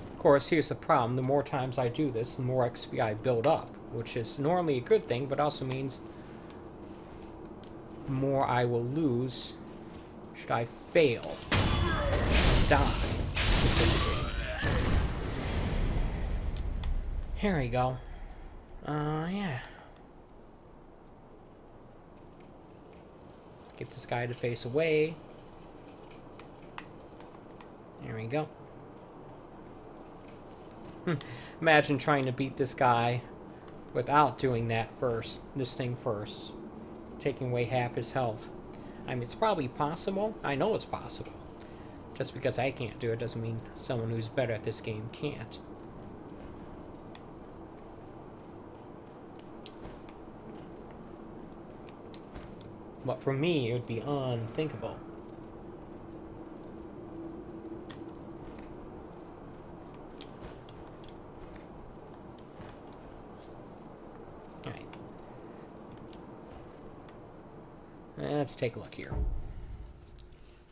Of course, here's the problem. The more times I do this, the more XP I build up, which is normally a good thing, but also means the more I will lose should I fail. Die. Here we go. Yeah. Get this guy to face away. There we go. Imagine trying to beat this guy without doing that first. This thing first. Taking away half his health. I mean, it's probably possible. I know it's possible. Just because I can't do it doesn't mean someone who's better at this game can't. But for me, it would be unthinkable. Alright. Let's take a look here.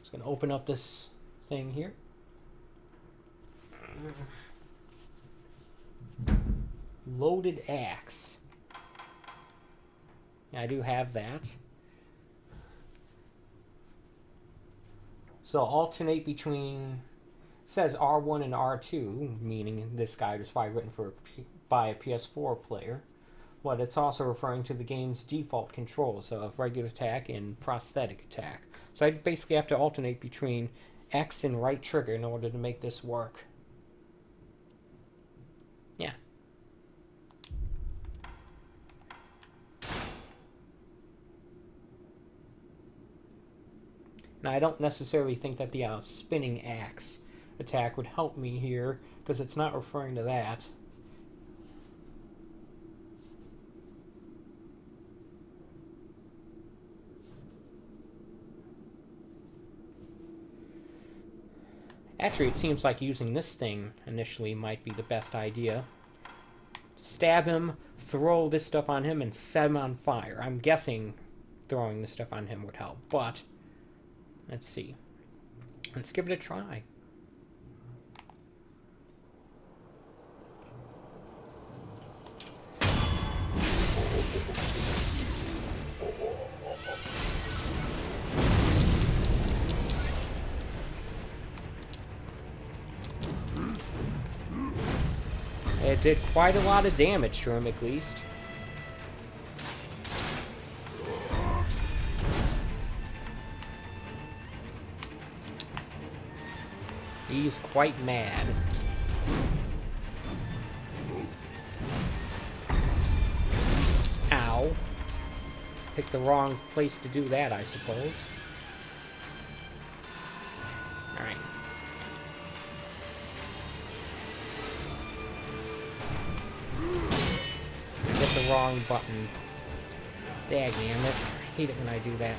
Just going to open up this thing here. Loaded axe. Yeah, I do have that. So alternate between, says R1 and R2, meaning this guide is probably written by a PS4 player, but it's also referring to the game's default controls of regular attack and prosthetic attack. So I basically have to alternate between X and right trigger in order to make this work. Yeah. Now, I don't necessarily think that the spinning axe attack would help me here, because it's not referring to that. Actually, it seems like using this thing initially might be the best idea. Stab him, throw this stuff on him, and set him on fire. I'm guessing throwing this stuff on him would help, but let's see. Let's give it a try. It did quite a lot of damage to him, at least. He's quite mad. Ow. Picked the wrong place to do that, I suppose. Alright. wrong button. Dagnamit. I hate it when I do that.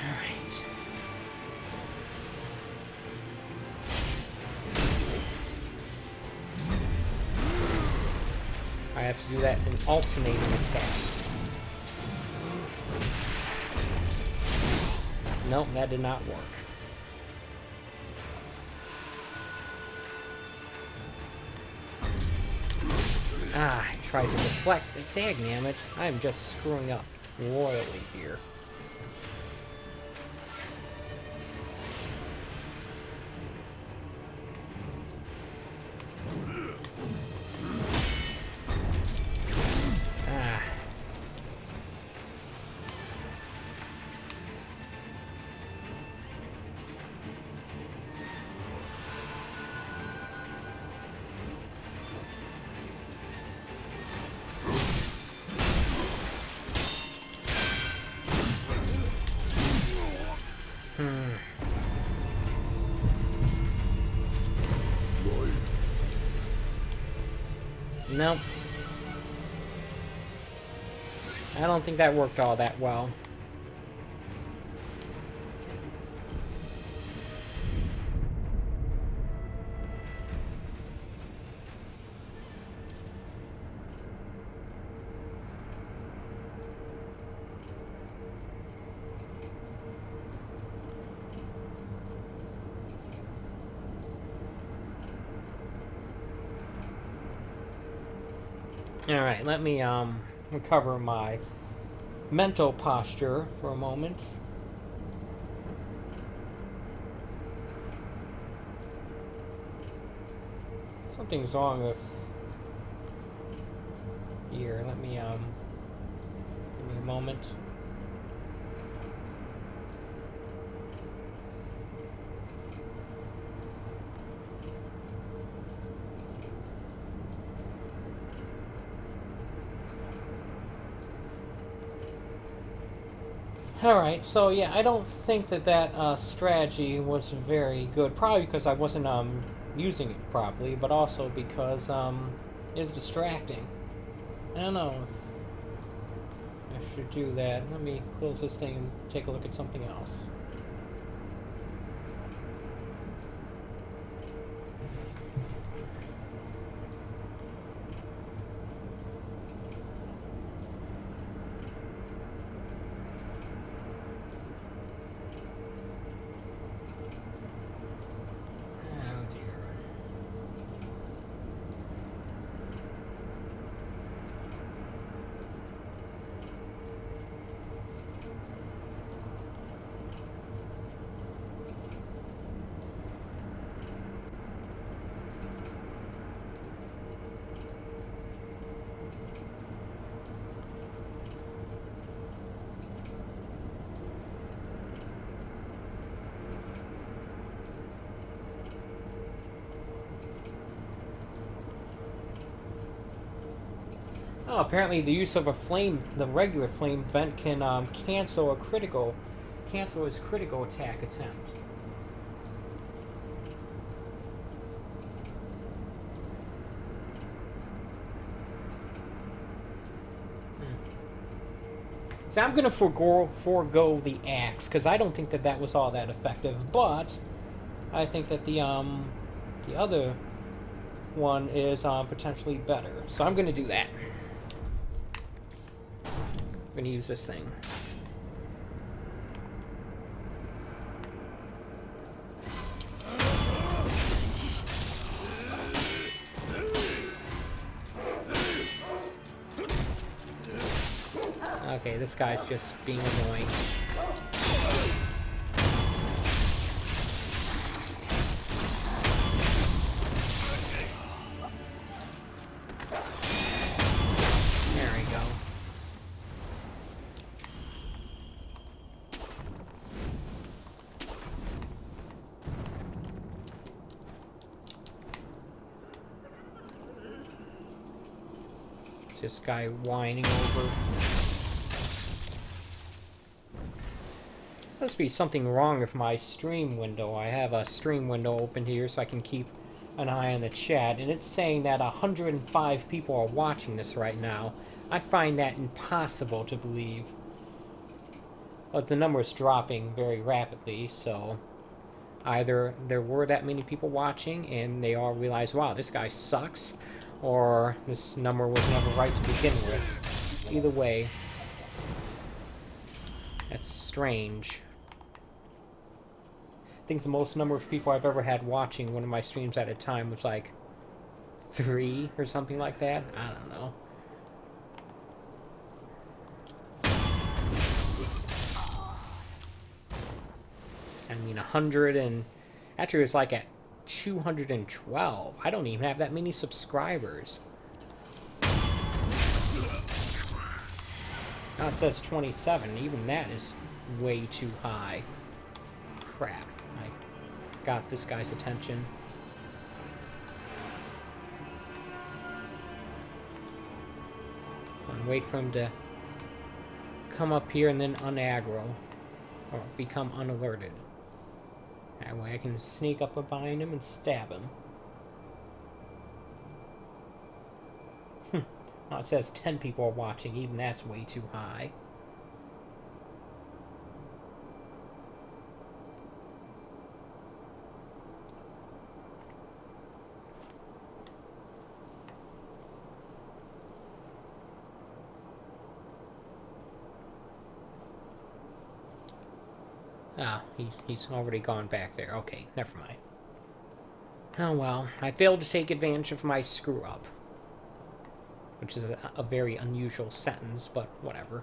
Alright. I have to do that in alternating attacks. Nope, that did not work. Ah, I tried to deflect. Dagnamit, I'm just screwing up royally here. Ah. Nope. I don't think that worked all that well. Alright, let me recover my mental posture for a moment. Something's wrong with here. Let me give me a moment. Alright, so yeah, I don't think that that strategy was very good. Probably because I wasn't using it properly, but also because it's distracting. I don't know if I should do that. Let me close this thing and take a look at something else. Oh, apparently the use of a flame, the regular flame vent, can cancel his critical attack attempt. So I'm gonna forego the axe because I don't think that that was all that effective. But I think that the other one is potentially better. So I'm gonna do that. I'm gonna use this thing. Okay, this guy's just being annoying. There we go. It's this guy whining over. Must be something wrong with my stream window. I have a stream window open here so I can keep an eye on the chat, and it's saying that 105 people are watching this right now. I find that impossible to believe. But the number is dropping very rapidly, so either there were that many people watching and they all realized, wow, this guy sucks, or this number was never right to begin with. Either way, that's strange. I think the most number of people I've ever had watching one of my streams at a time was like 3 or something like that. I don't know. I mean, 100 and... Actually, it was like at 212. I don't even have that many subscribers. Now it says 27. Even that is way too high. Crap. I got this guy's attention. And wait for him to come up here and then unaggro. Or become unalerted. That way I can sneak up behind him and stab him. Now it says 10 people are watching. Even that's way too high. Ah, he's already gone back there. Okay, never mind. Oh well, I failed to take advantage of my screw-up. Which is a very unusual sentence, but whatever.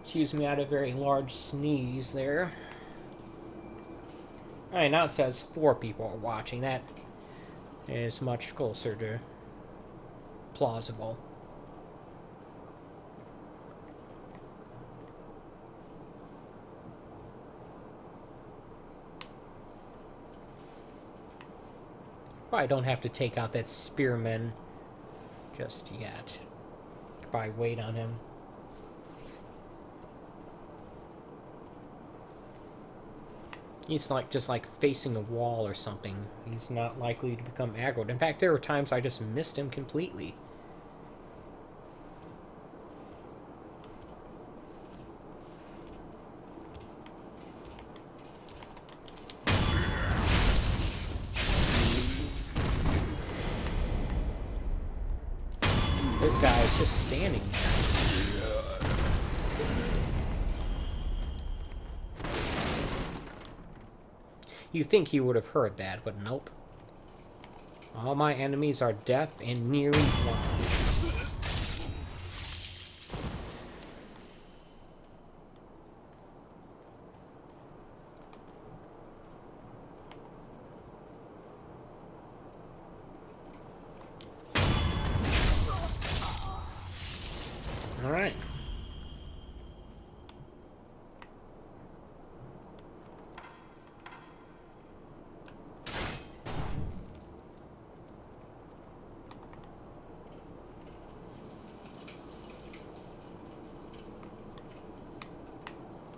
Excuse me, I had a very large sneeze there. Alright, now it says 4 people are watching. That is much closer to plausible. Probably don't have to take out that spearman just yet. Probably wait on him. He's like just like facing a wall or something. He's not likely to become aggroed. In fact, there were times I just missed him completely. This guy is just standing there. You think he would have heard that, but nope. All my enemies are deaf and nearly blind. All right.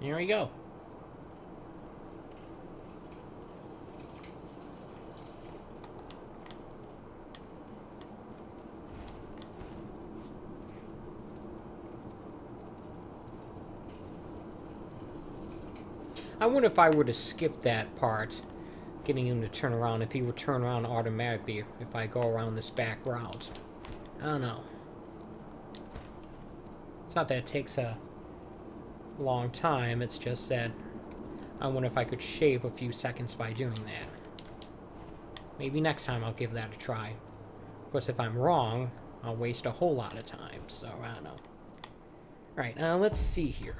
Here we go. I wonder if I were to skip that part, getting him to turn around, if he would turn around automatically if I go around this back route. I don't know. It's not that it takes a long time, it's just that I wonder if I could shave a few seconds by doing that. Maybe next time I'll give that a try. Of course, if I'm wrong, I'll waste a whole lot of time, so I don't know. Right, let's see here.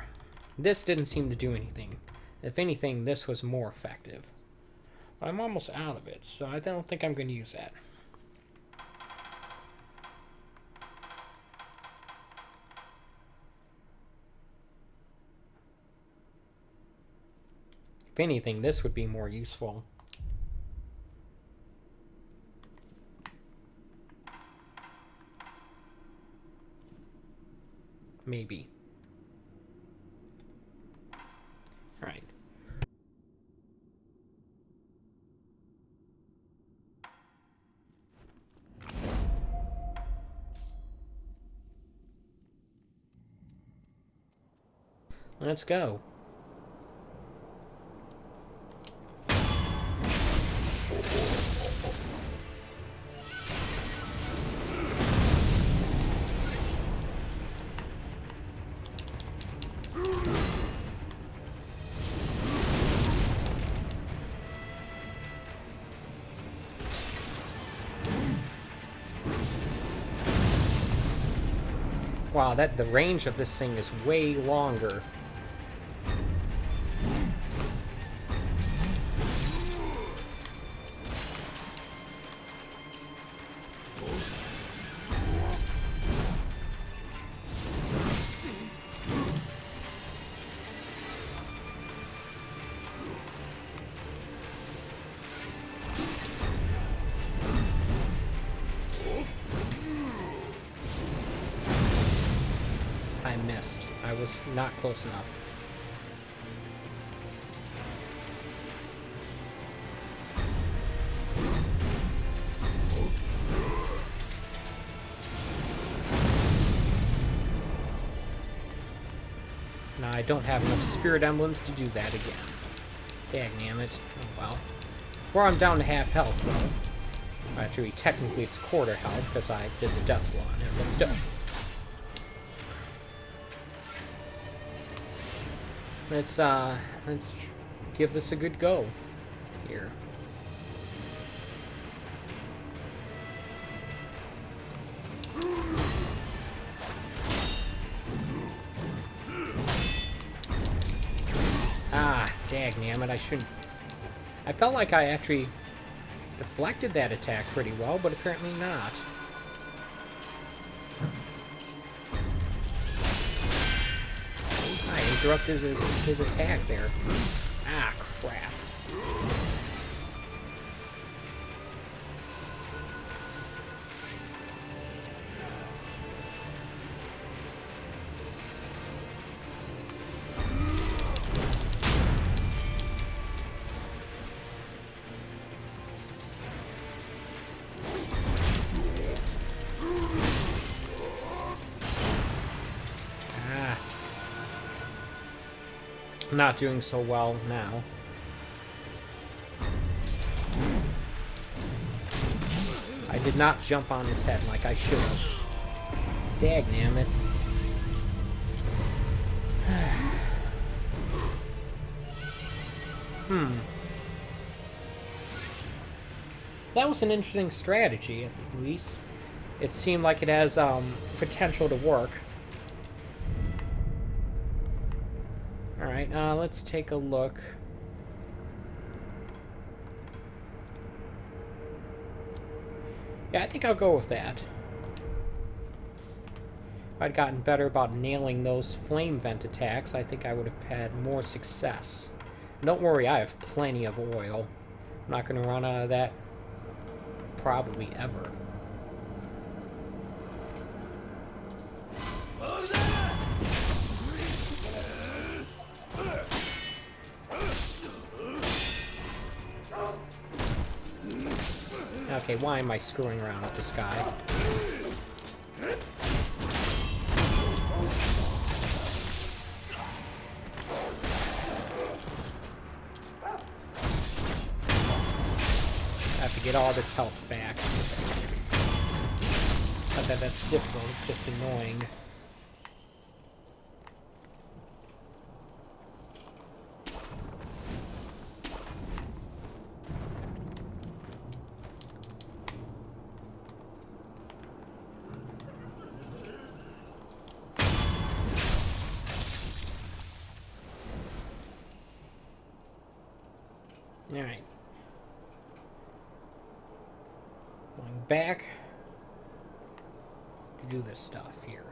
This didn't seem to do anything. If anything, this was more effective. But I'm almost out of it, so I don't think I'm going to use that. If anything, this would be more useful. Maybe. Alright. Let's go. Wow, the range of this thing is way longer. I missed. I was not close enough. Now I don't have enough spirit emblems to do that again. Dagnammit. Oh well. Well, I'm down to half health though. Actually, technically it's quarter health because I did the death blow on him, but still. Let's give this a good go here. Ah, dagnammit, I shouldn't. I felt like I actually deflected that attack pretty well, but apparently not. I interrupted his attack there. Ah, crap. Not doing so well now. I did not jump on his head like I should have. Dagnammit. That was an interesting strategy, at least. It seemed like it has potential to work. Alright, let's take a look. Yeah, I think I'll go with that. If I'd gotten better about nailing those flame vent attacks, I think I would have had more success. And don't worry, I have plenty of oil. I'm not going to run out of that probably ever. Okay, why am I screwing around with this guy? I have to get all this health back. Not that that's difficult, it's just annoying. Alright. Going back to do this stuff here.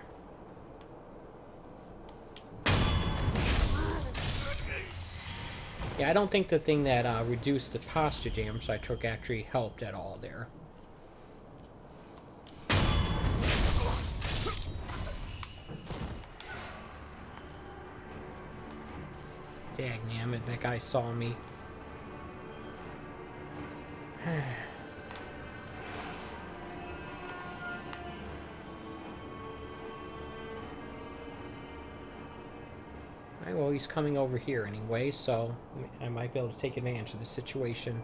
Yeah, I don't think the thing that reduced the posture damage I took actually helped at all there. Dagnammit, that guy saw me. Alright, well, he's coming over here anyway, so I might be able to take advantage of the situation.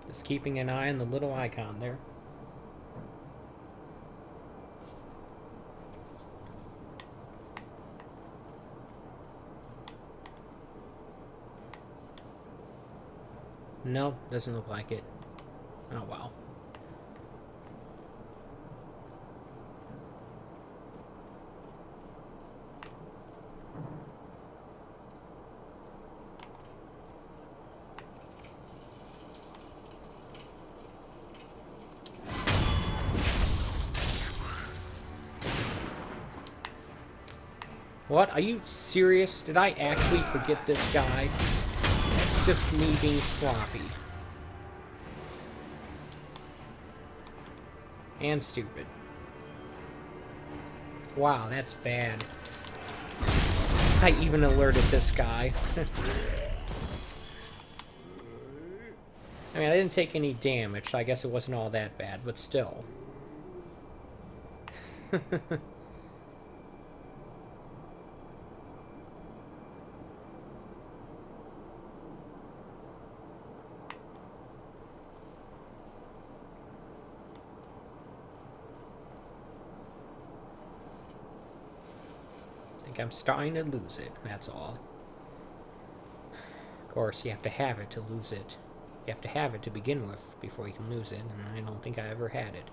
Just keeping an eye on the little icon there. No, doesn't look like it. Oh, wow. What? Are you serious? Did I actually forget this guy? That's just me being sloppy. And stupid. Wow, that's bad. I even alerted this guy. I mean, I didn't take any damage, so I guess it wasn't all that bad, but still. I'm starting to lose it, that's all. Of course, you have to have it to lose it. You have to have it to begin with before you can lose it, and I don't think I ever had it.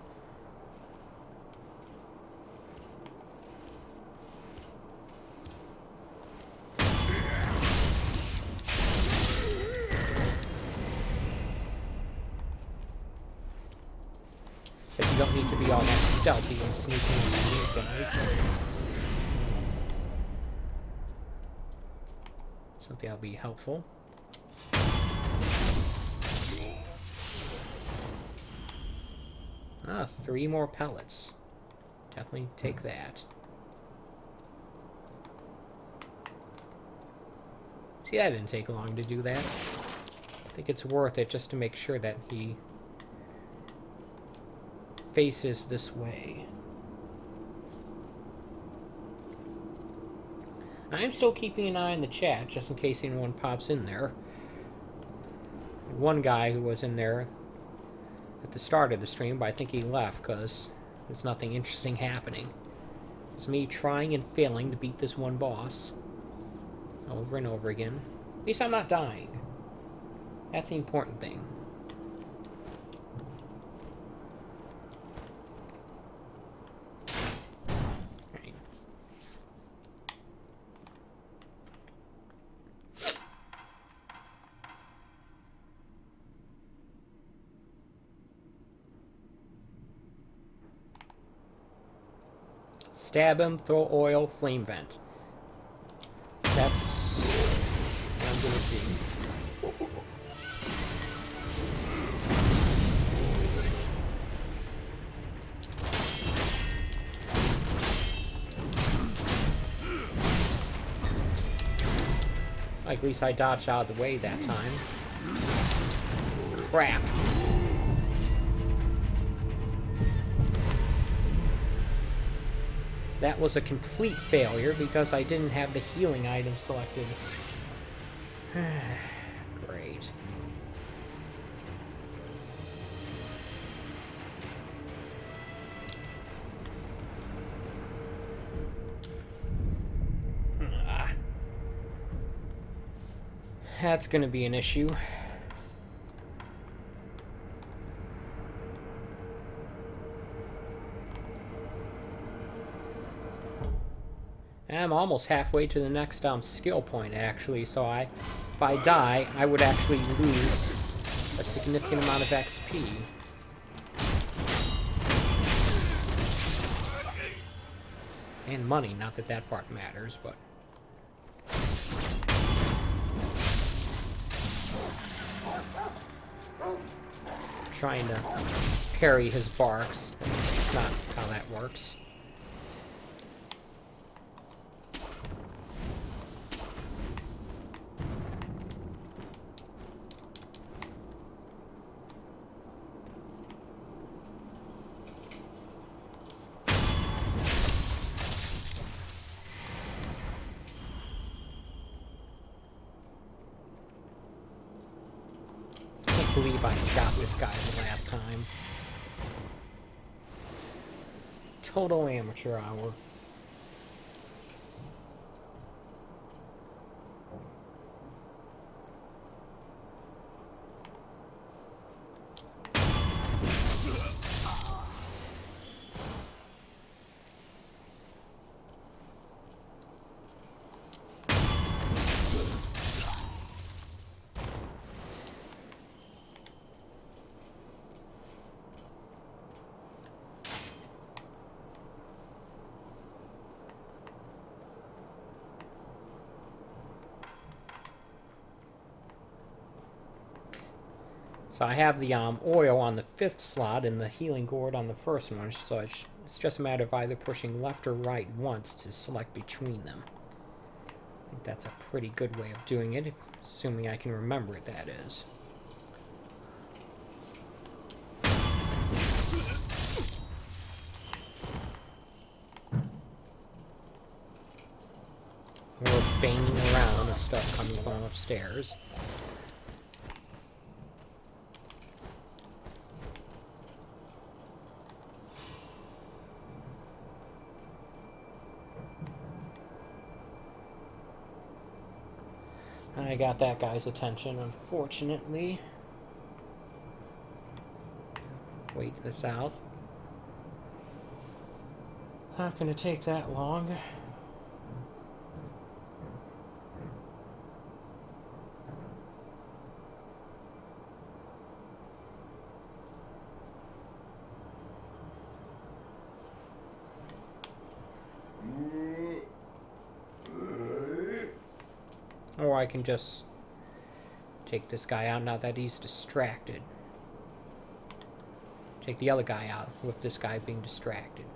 But you don't need to be all that stealthy and sneaking into these guys. Something that'll be helpful. Ah, 3 more pellets. Definitely take that. See, that didn't take long to do that. I think it's worth it just to make sure that he faces this way. I'm still keeping an eye on the chat, just in case anyone pops in there. One guy who was in there at the start of the stream, but I think he left because there's nothing interesting happening. It's me trying and failing to beat this one boss. Over and over again. At least I'm not dying. That's the important thing. Stab him, throw oil, flame vent. That's what I'm gonna do. At least I dodged out of the way that time. Crap. That was a complete failure because I didn't have the healing item selected. Great. That's gonna be an issue. I'm almost halfway to the next skill point, actually, so if I die, I would actually lose a significant amount of XP. And money, not that that part matters, but... Trying to parry his barks. That's not how that works. I believe I got this guy the last time. Total amateur hour. So I have the oil on the 5th slot and the healing gourd on the 1st one, so it's just a matter of either pushing left or right once to select between them. I think that's a pretty good way of doing it, assuming I can remember it, that is. Or banging around and stuff coming from upstairs. I got that guy's attention, unfortunately. Wait this out. Not gonna take that long. Or I can just take this guy out now that he's distracted. Take the other guy out with this guy being distracted.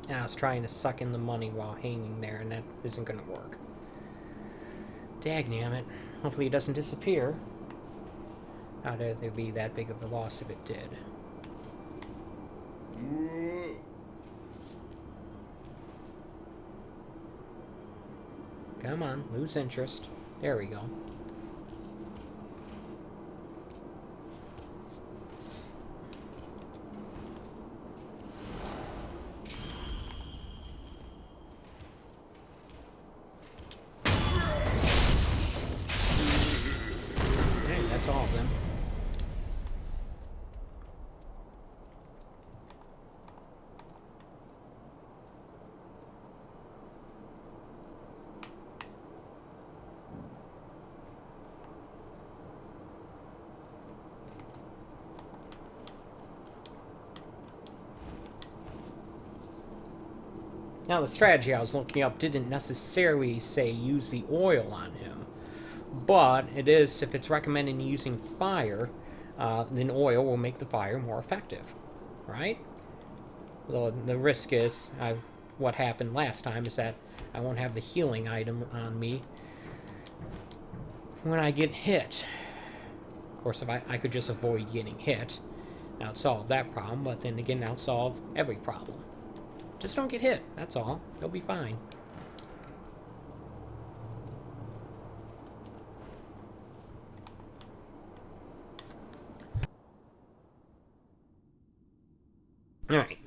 I was trying to suck in the money while hanging there, and that isn't going to work. Dagnammit. Hopefully it doesn't disappear. How did there be that big of a loss if it did? Come on, lose interest. There we go. All of them. Now the strategy I was looking up didn't necessarily say use the oil on him. But it is, if it's recommending using fire, then oil will make the fire more effective, right? Though the risk is, what happened last time is that I won't have the healing item on me when I get hit. Of course, if I could just avoid getting hit, that would solve that problem, but then again, that would solve every problem. Just don't get hit, that's all. You'll be fine. Alright.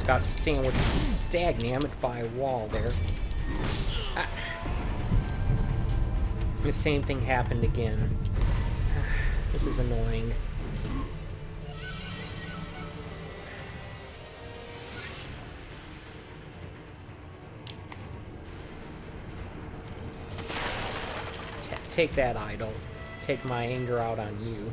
just got sandwiched, dagnammit, by a wall there. Ah. The same thing happened again. This is annoying. Take that, idol. Take my anger out on you.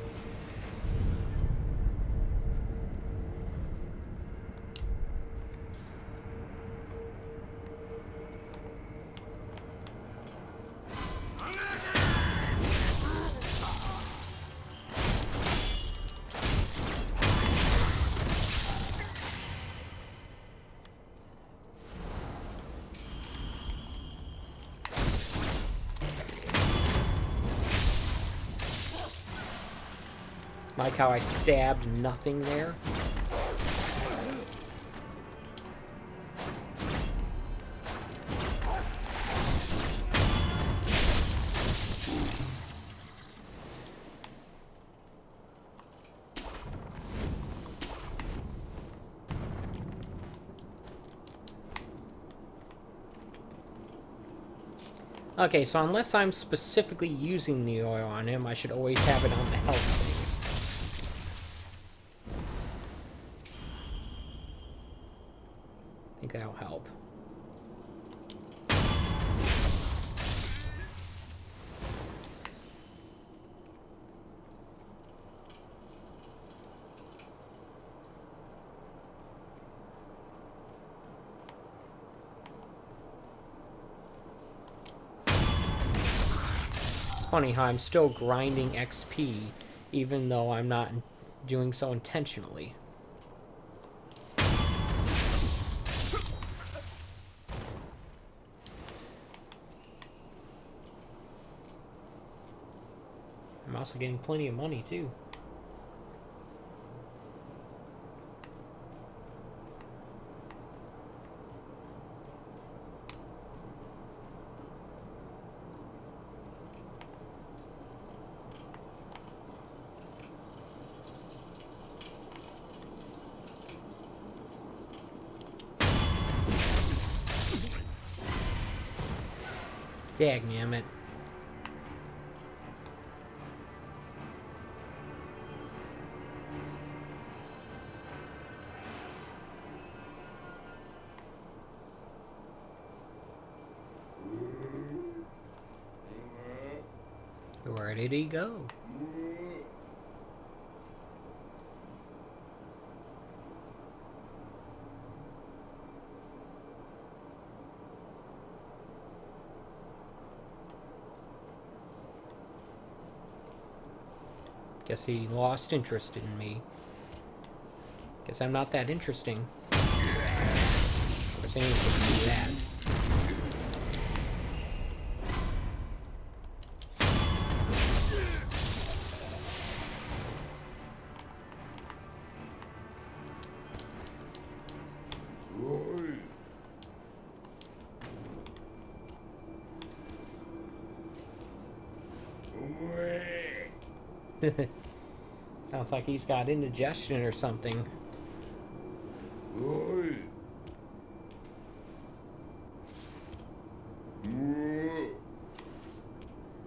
Like how I stabbed nothing there. Okay, so unless I'm specifically using the oil on him, I should always have it on the health thing. I think that'll help. It's funny how I'm still grinding XP, even though I'm not doing so intentionally. I'm also getting plenty of money, too. Dagnammit. Where did he go? Guess he lost interest in me. Guess I'm not that interesting. Or saying to do that. Sounds like he's got indigestion or something.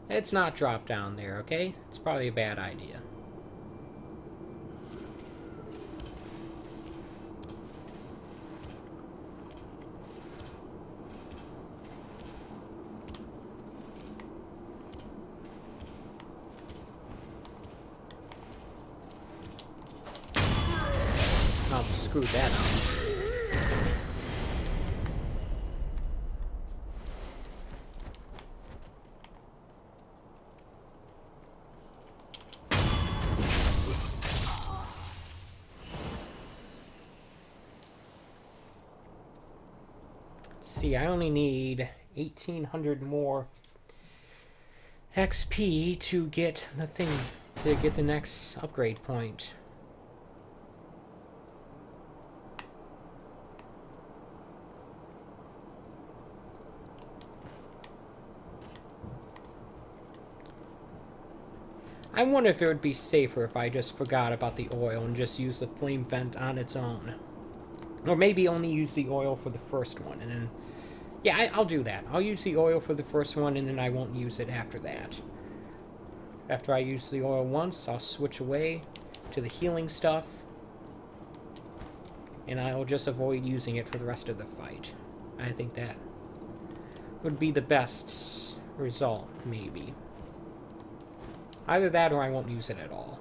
Let's not drop down there, okay? It's probably a bad idea. Screw that up. See, I only need 1,800 more XP to get the thing, to get the next upgrade point. I wonder if it would be safer if I just forgot about the oil and just used the flame vent on its own. Or maybe only use the oil for the first one, and then... Yeah, I'll do that. I'll use the oil for the first one, and then I won't use it after that. After I use the oil once, I'll switch away to the healing stuff. And I'll just avoid using it for the rest of the fight. I think that would be the best result, maybe. Either that or I won't use it at all.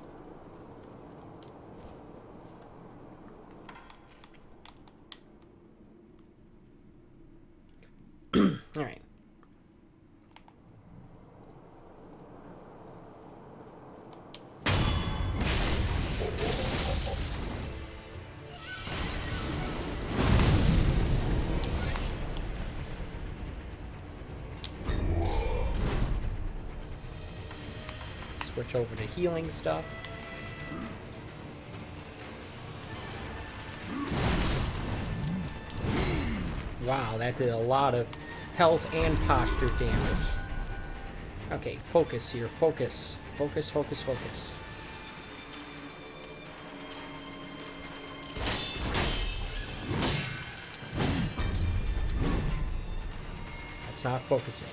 Alright. Switch over to healing stuff. Wow, that did a lot of health and posture damage. Okay, focus here. Focus. Focus, focus, focus. That's not focusing.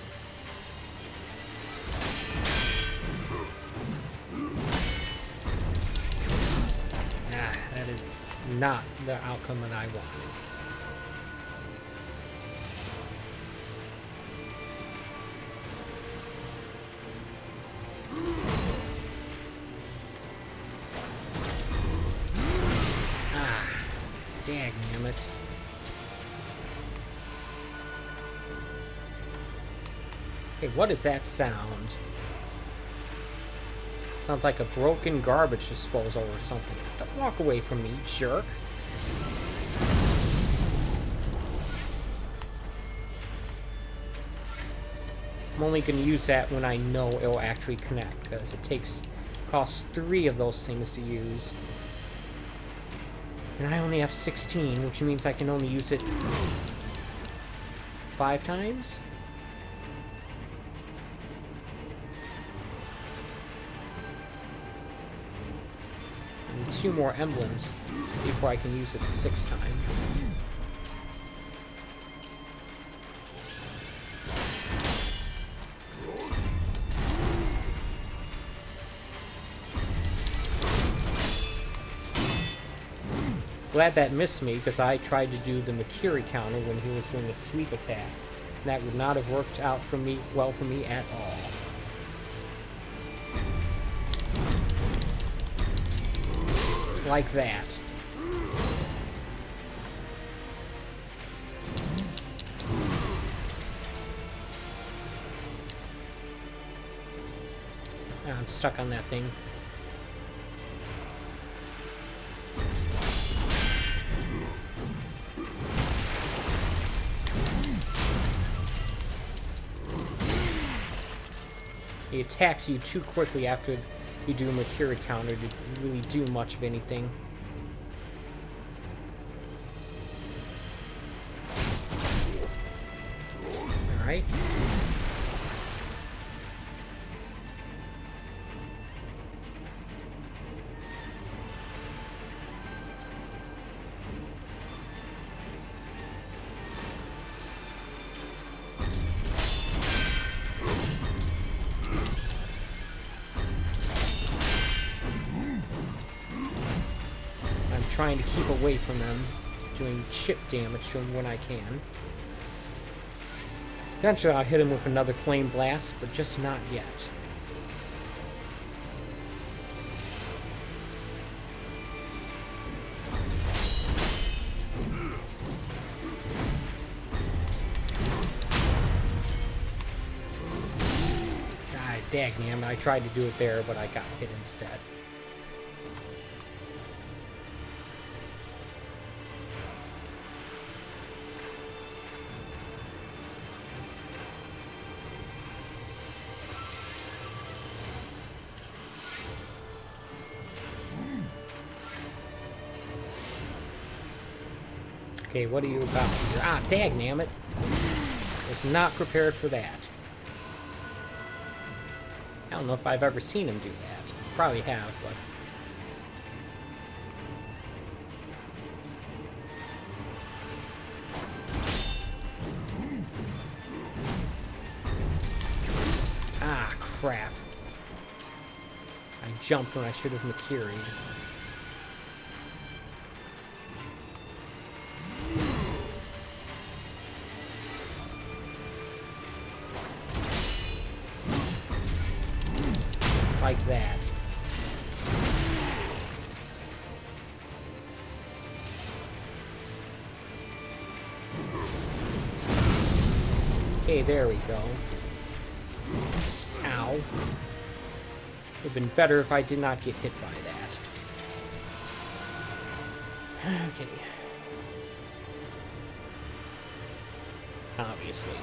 Ah, that is not the outcome that I wanted. Dagnammit. Hey, what is that sound? Sounds like a broken garbage disposal or something. Don't walk away from me, jerk. I'm only going to use that when I know it'll actually connect, because it costs 3 of those things to use. And I only have 16, which means I can only use it 5 times? I need 2 more emblems before I can use it 6 times. Glad that missed me, because I tried to do the Mikiri counter when he was doing a sweep attack. And that would not have worked out for me well for me at all. Like that. I'm stuck on that thing. He attacks you too quickly after you do a Mikiri counter to really do much of anything. Alright. Trying to keep away from them, doing chip damage to them when I can. Eventually I'll hit him with another flame blast, but just not yet. God dang, I tried to do it there, but I got hit instead. Okay, what are you about here? Ah, dagnammit. Was not prepared for that. I don't know if I've ever seen him do that. Probably have, but... crap. I jumped when I should have Mikiri'd. Like that. Okay, there we go. Ow. Would have been better if I did not get hit by that. Okay. Obviously.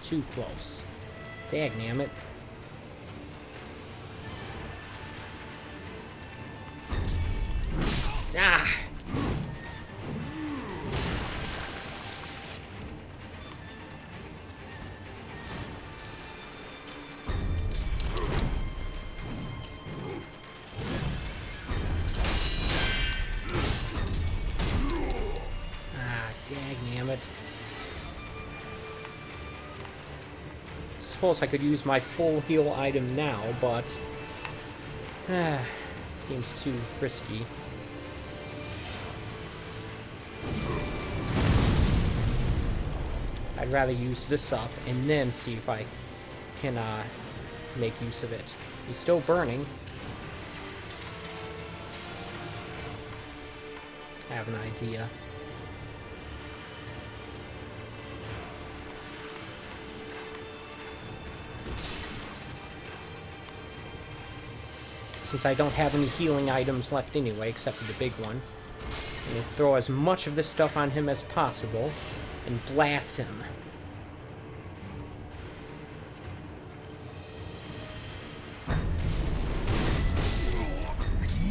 Too close. Dagnammit. Ah! Dagnammit. Suppose I could use my full heal item now, but seems too risky. I'd rather use this up and then see if I can make use of it. He's still burning. I have an idea. Since I don't have any healing items left anyway, except for the big one. I'm gonna throw as much of this stuff on him as possible and blast him.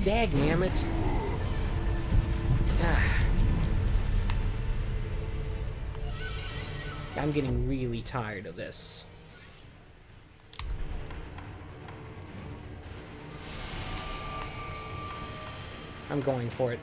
Dagnammit. I'm getting really tired of this. I'm going for it.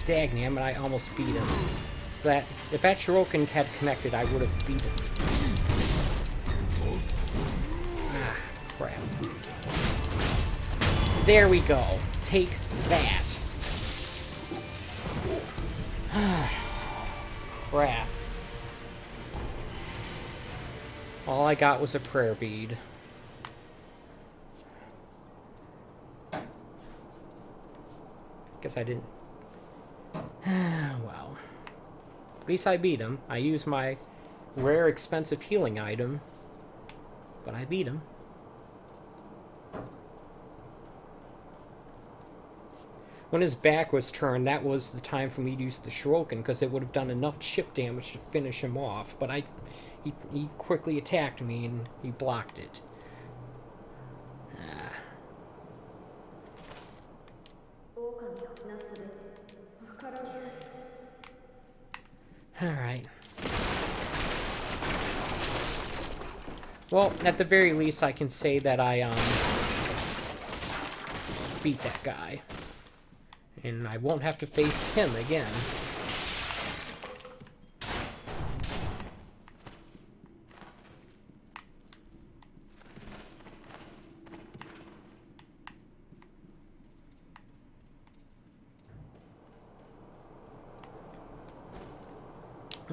Dagnammit, I almost beat him. If that Shuriken had connected, I would have beat him. Ah, crap. There we go. Take that. Crap. All I got was a prayer bead. Guess I didn't. Well. At least I beat him. I used my rare expensive healing item. But I beat him. When his back was turned, that was the time for me to use the Shuriken, because it would have done enough chip damage to finish him off. But he quickly attacked me, and he blocked it. Alright. Well, at the very least, I can say that I, beat that guy. And I won't have to face him again.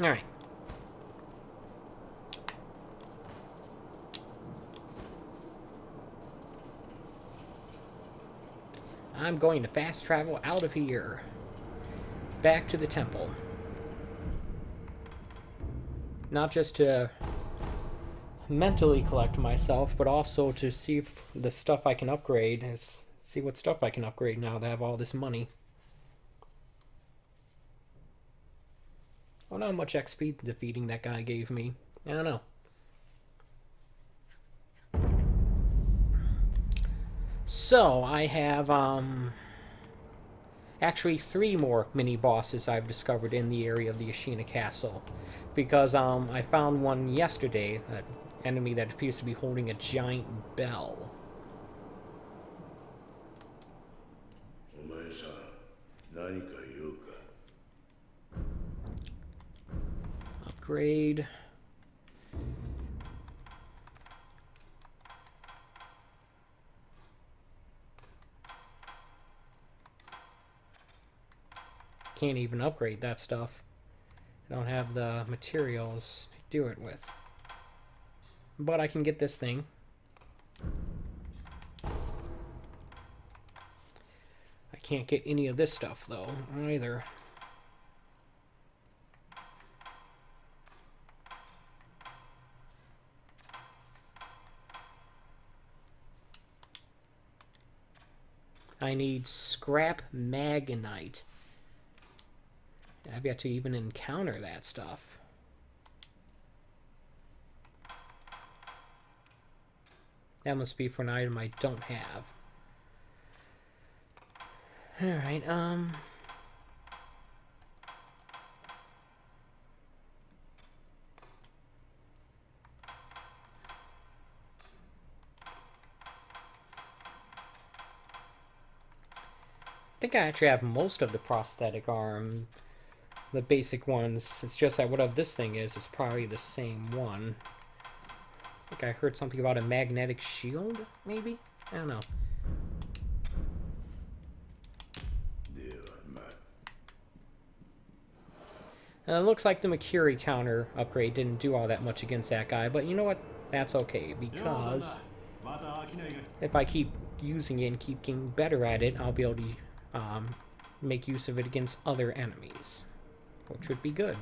Alright. I'm going to fast travel out of here. Back to the temple. Not just to mentally collect myself, but also to see if the stuff I can upgrade is See what stuff I can upgrade now that I have all this money. I don't know how much XP defeating that guy gave me. I don't know. So, I have, actually 3 more mini-bosses I've discovered in the area of the Ashina Castle. Because, I found one yesterday, that enemy that appears to be holding a giant bell. Upgrade. Can't even upgrade that stuff. I don't have the materials to do it with. But I can get this thing. I can't get any of this stuff, though, either. I need scrap magnite. I've yet to even encounter that stuff. That must be for an item I don't have. Alright, I think I actually have most of the prosthetic arm. The basic ones. It's just that whatever this thing is probably the same one. I think I heard something about a magnetic shield, maybe? I don't know. It looks like the Mikiri counter upgrade didn't do all that much against that guy, but you know what? That's okay, because if I keep using it and keep getting better at it, I'll be able to make use of it against other enemies, which would be good.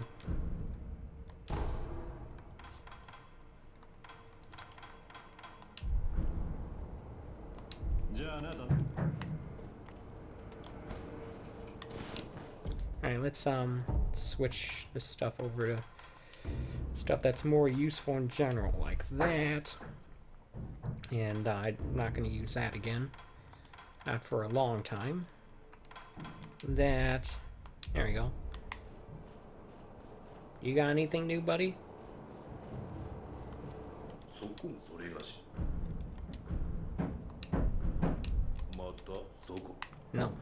Alright, let's switch this stuff over to stuff that's more useful in general, like that. And I'm not going to use that again. Not for a long time. That. There we go. You got anything new, buddy? No.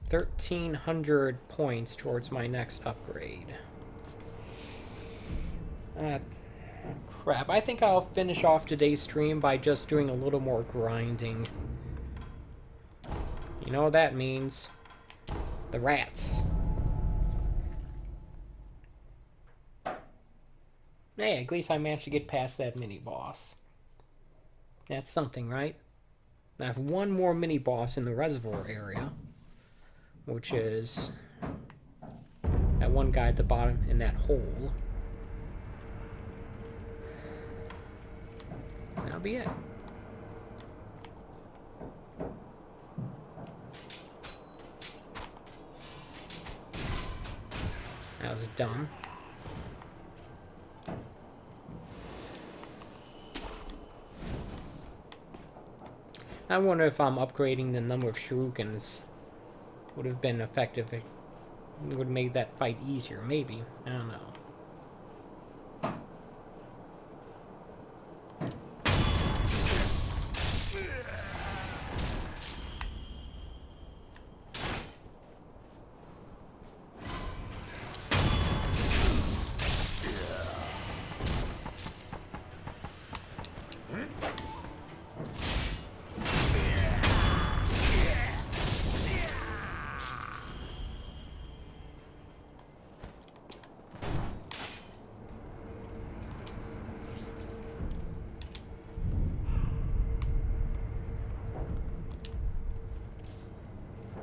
1,300 points towards my next upgrade. Crap. I think I'll finish off today's stream by just doing a little more grinding. You know what that means? The rats. Hey, at least I managed to get past that mini-boss. That's something, right? I have one more mini-boss in the reservoir area, which is that one guy at the bottom in that hole. That'll be it. That was dumb. I wonder if upgrading the number of shurikens would have been effective. It would have made that fight easier, maybe. I don't know.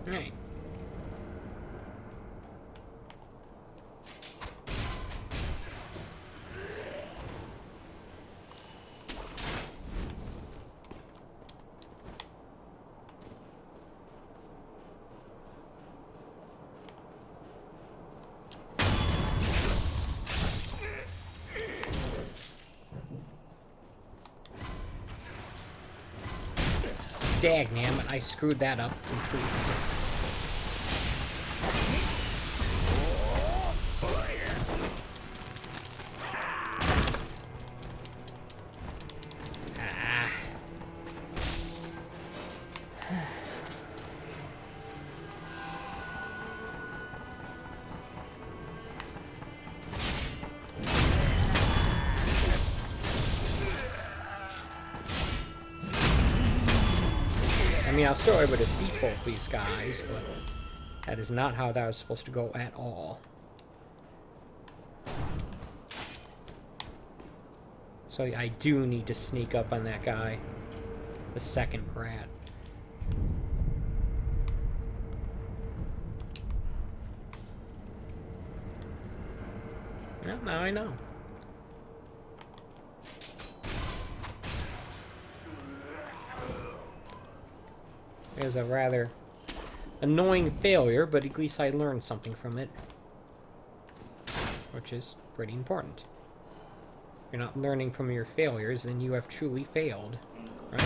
Alright. Dagnammit, I screwed that up completely. I mean, I was still able to beat both these guys, but that is not how that was supposed to go at all. So I do need to sneak up on that guy. The second rat. Well, now I know. It was a rather annoying failure, but at least I learned something from it. Which is pretty important. If you're not learning from your failures, then you have truly failed. Right?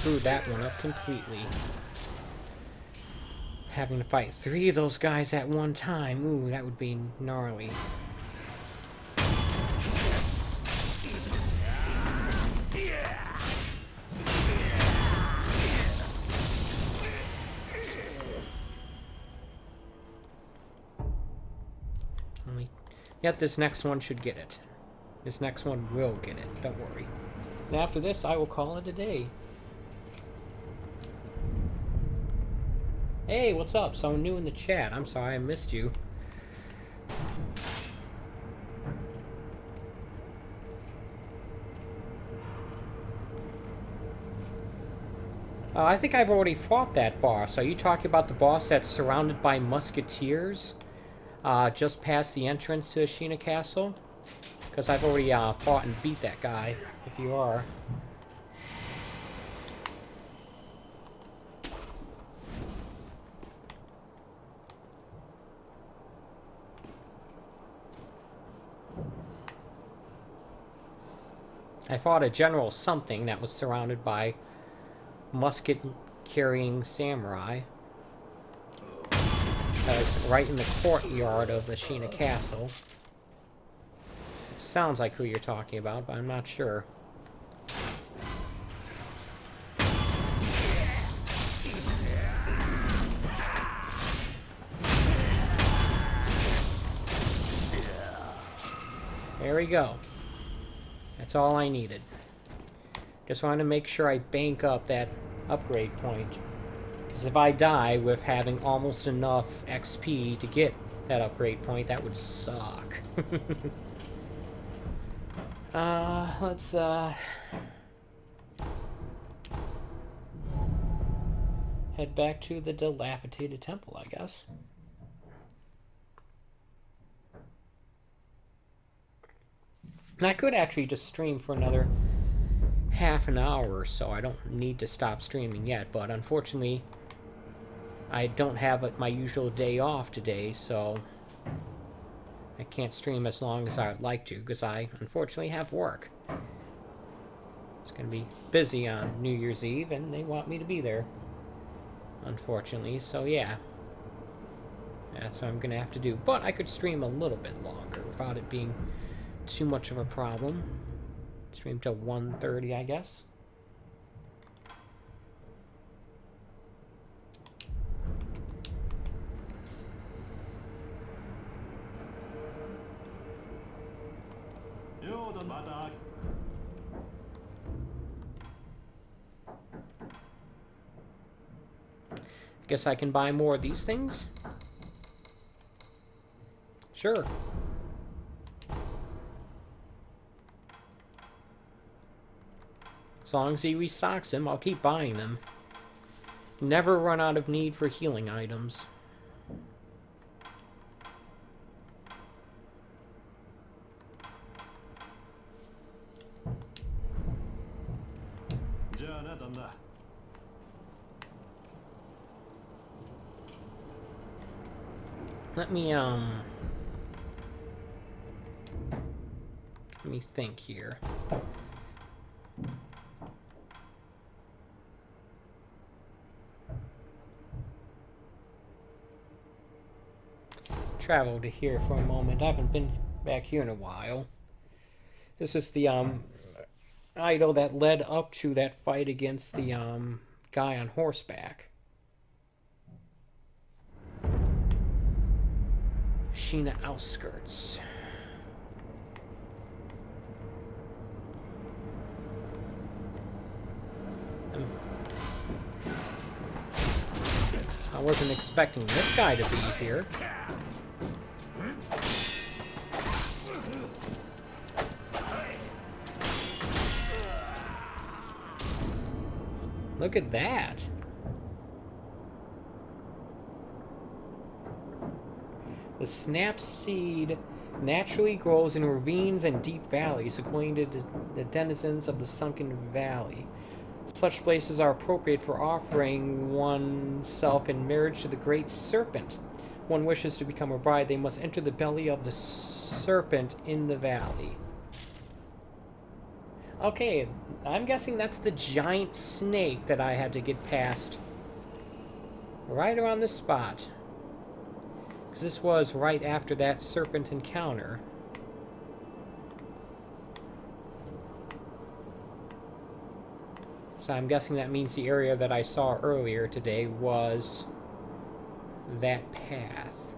Screwed that one up completely. Having to fight 3 of those guys at one time, ooh, that would be gnarly. Yet this next one should get it. This next one will get it, don't worry. And after this, I will call it a day. Hey, what's up? Someone new in the chat. I'm sorry, I missed you. I think I've already fought that boss. Are you talking about the boss that's surrounded by musketeers? Just past the entrance to Ashina Castle? Because I've already fought and beat that guy, if you are. I fought a general something that was surrounded by musket-carrying samurai. That was right in the courtyard of Ashina Castle. It sounds like who you're talking about, but I'm not sure. There we go. That's all I needed. Just wanted to make sure I bank up that upgrade point. Because if I die with having almost enough XP to get that upgrade point, that would suck. Let's, head back to the dilapidated temple, I guess. And I could actually just stream for another half an hour or so. I don't need to stop streaming yet, but unfortunately, I don't have my usual day off today, so I can't stream as long as I would like to, because I unfortunately have work. It's going to be busy on New Year's Eve, and they want me to be there, unfortunately, so yeah. That's what I'm going to have to do. But I could stream a little bit longer without it being too much of a problem. Stream till 1:30, I guess. Guess I can buy more of these things? Sure. As long as he restocks them, I'll keep buying them. Never run out of need for healing items. Let me think here. Travel to here for a moment. I haven't been back here in a while. This is the idol that led up to that fight against the guy on horseback. Sheena outskirts. I wasn't expecting this guy to be here. Look at that. The snap seed naturally grows in ravines and deep valleys, according to the denizens of the sunken valley. Such places are appropriate for offering oneself in marriage to the great serpent. If one wishes to become a bride, they must enter the belly of the serpent in the valley. Okay, I'm guessing that's the giant snake that I had to get past. Right around this spot. Because this was right after that serpent encounter. So I'm guessing that means the area that I saw earlier today was that path.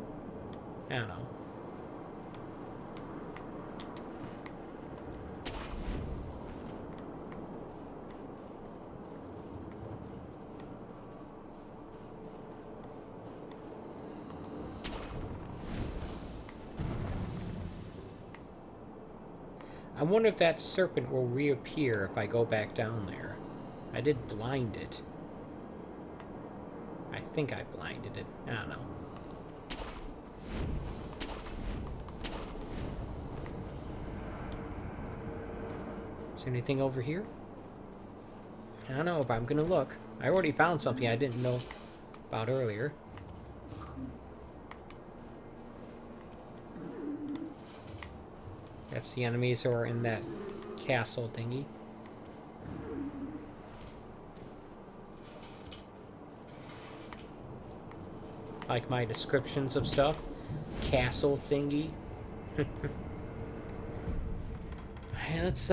I don't know. I wonder if that serpent will reappear if I go back down there. I did blind it. I think I blinded it. I don't know. Is there anything over here? I don't know, but I'm gonna look. I already found something I didn't know about earlier. That's the enemies who are in that castle thingy. Like my descriptions of stuff. Castle thingy. Let's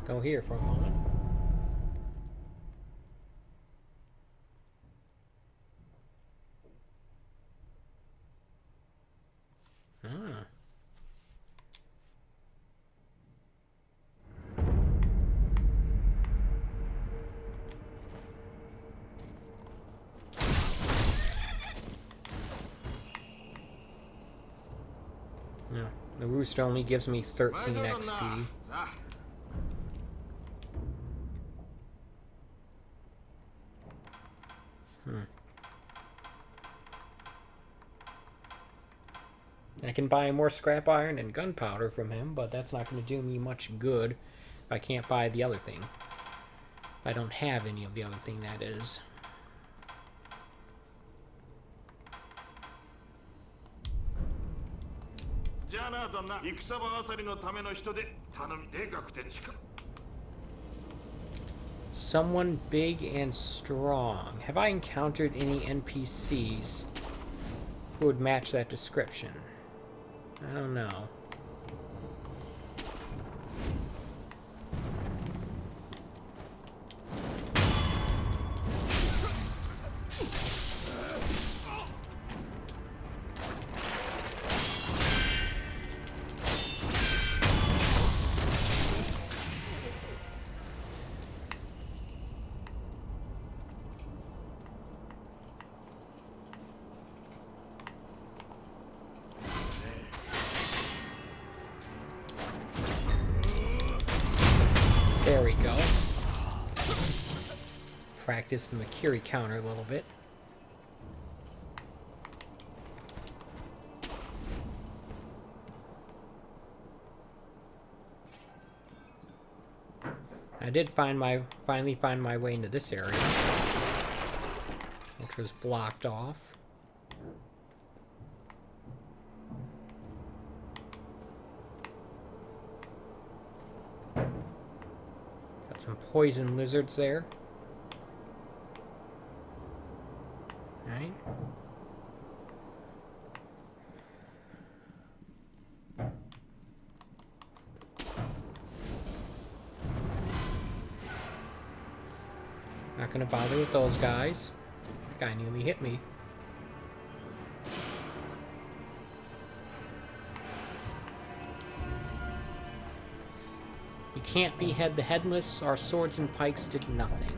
go here for a moment. No, the rooster only gives me 13 XP. I can buy more scrap iron and gunpowder from him, but that's not going to do me much good if I can't buy the other thing. If I don't have any of the other thing, that is. Someone big and strong. Have I encountered any NPCs who would match that description? I don't know. There we go. Practice the Mikiri counter a little bit. I did finally find my way into this area, which was blocked off. Got some poison lizards there. Right. Not gonna bother with those guys. That guy nearly hit me. You can't behead the headless. Our swords and pikes did nothing.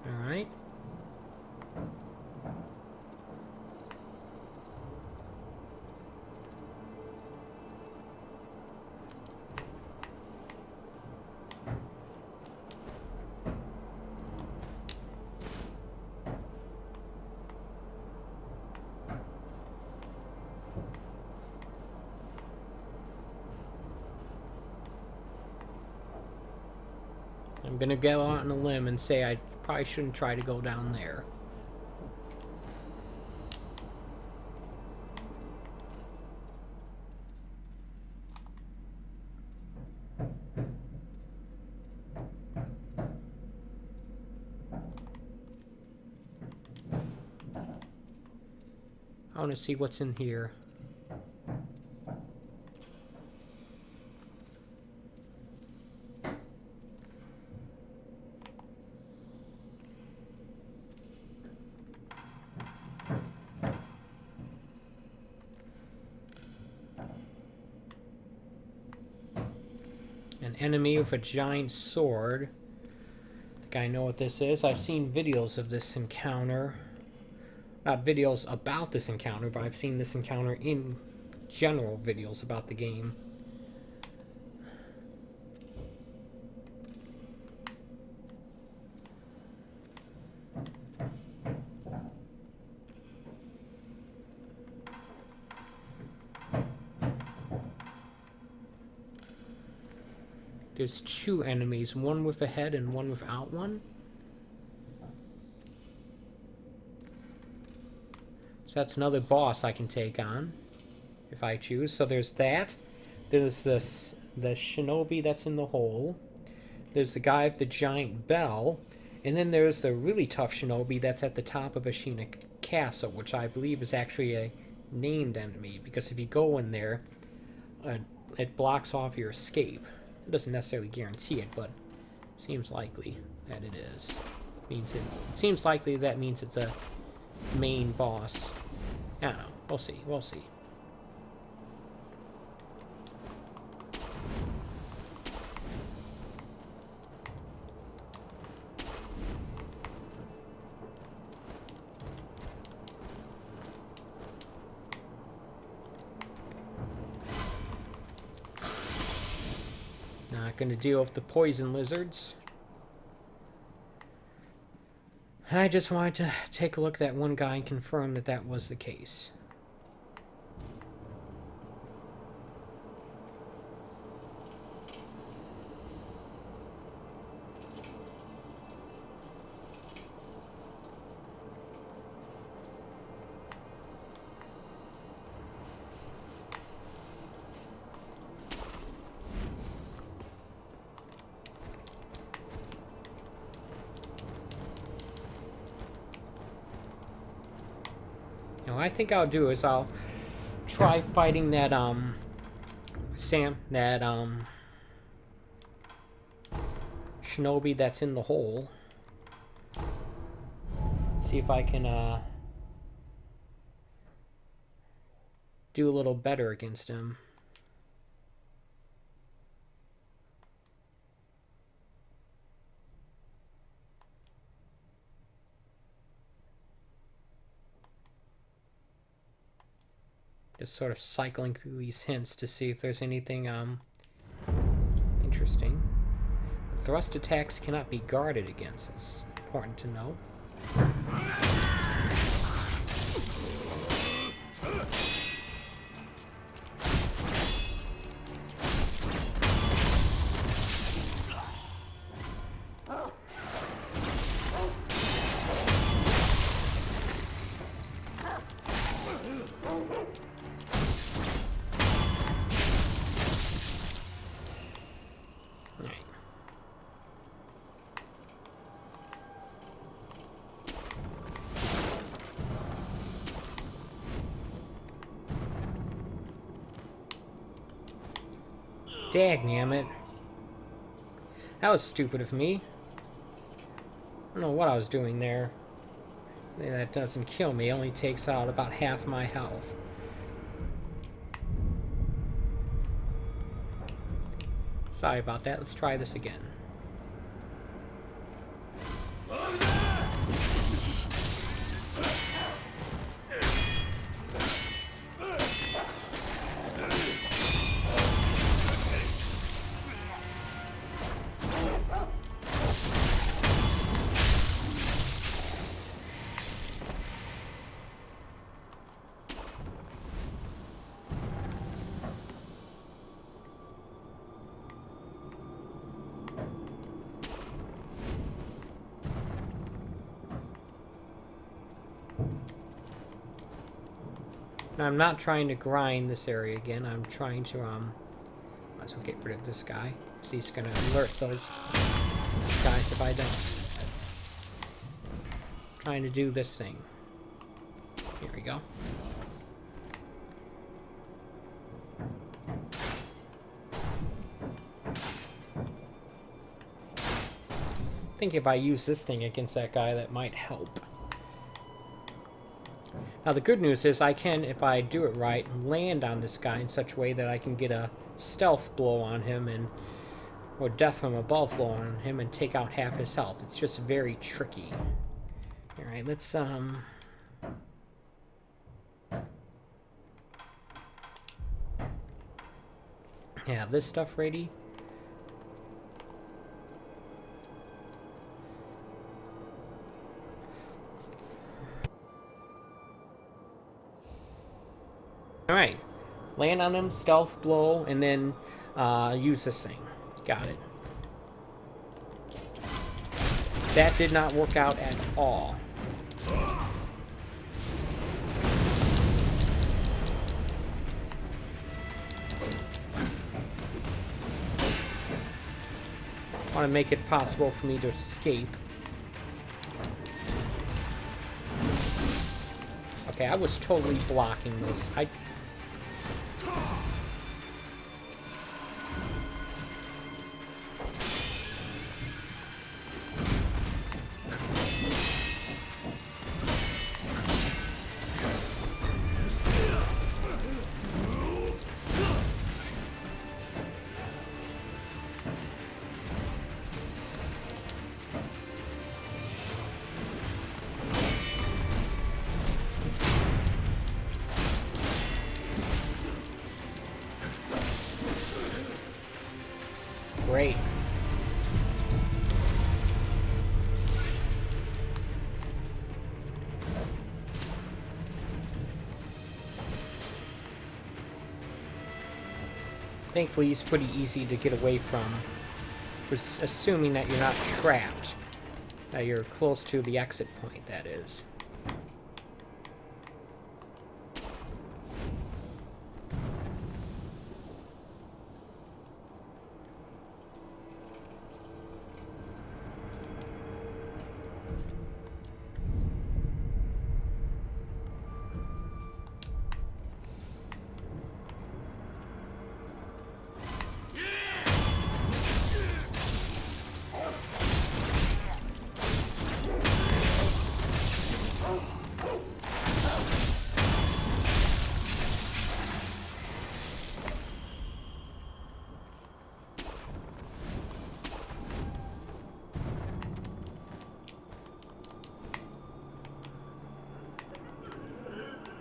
Alright. I'm gonna go out on a limb and say I probably shouldn't try to go down there. I want to see what's in here. An enemy with a giant sword. I think I know what this is. I've seen videos of this encounter. Not videos about this encounter, but I've seen this encounter in general videos about the game. There's two enemies, one with a head and one without one. So that's another boss I can take on, if I choose. So there's that. There's the shinobi that's in the hole. There's the guy with the giant bell. And then there's the really tough shinobi that's at the top of Ashina Castle, which I believe is actually a named enemy. Because if you go in there, it blocks off your escape. It doesn't necessarily guarantee it, but it seems likely that it is. It seems likely that means it's a main boss. I don't know. We'll see. We'll see. Not going to deal with the poison lizards. I just wanted to take a look at that one guy and confirm that that was the case. What I think I'll do is I'll try fighting that shinobi that's in the hole. See if I can do a little better against him. Just sort of cycling through these hints to see if there's anything interesting. Thrust attacks cannot be guarded against. It's important to know. Dagnammit. That was stupid of me. I don't know what I was doing there. That doesn't kill me. It only takes out about half my health. Sorry about that. Let's try this again. Now, I'm not trying to grind this area again. I'm trying to, might as well get rid of this guy. So he's gonna alert those guys if I don't. Trying to do this thing. Here we go. I think if I use this thing against that guy, that might help. Now the good news is I can, if I do it right, land on this guy in such a way that I can get a stealth blow on him and or death from above blow on him and take out half his health. It's just very tricky. Alright, let's have this stuff ready. Alright, land on him, stealth blow, and then use this thing. Got it. That did not work out at all. I want to make it possible for me to escape. Okay, I was totally blocking those. Great. Thankfully, it's pretty easy to get away from, assuming that you're not trapped, that you're close to the exit point, that is.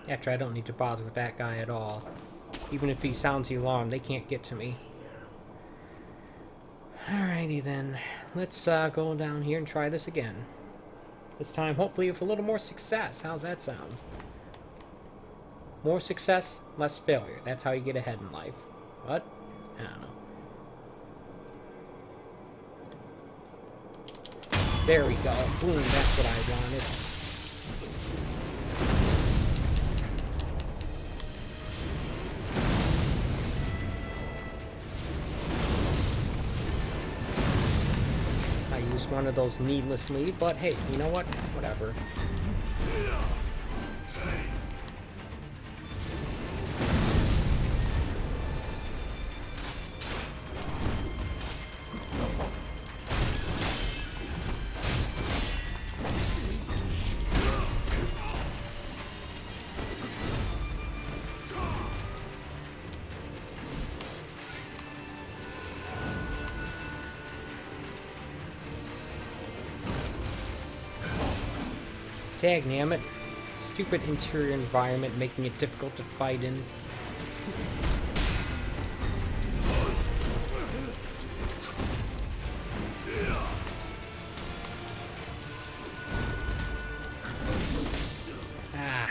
Actually, I don't need to bother with that guy at all. Even if he sounds the alarm, they can't get to me. Alrighty then. Let's go down here and try this again. This time, hopefully, with a little more success. How's that sound? More success, less failure. That's how you get ahead in life. What? I don't know. There we go. Boom, that's what I wanted. I used one of those needlessly, but hey, you know what? Whatever. Dagnammit. Stupid interior environment making it difficult to fight in. Ah.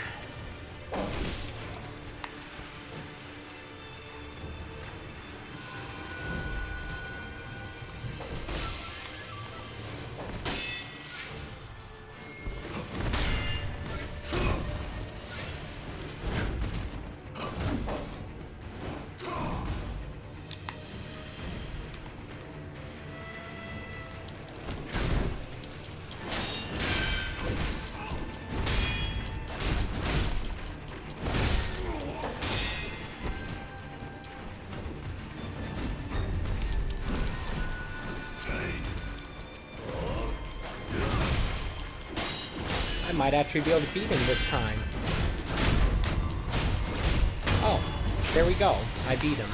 I might actually be able to beat him this time. Oh, there we go. I beat him.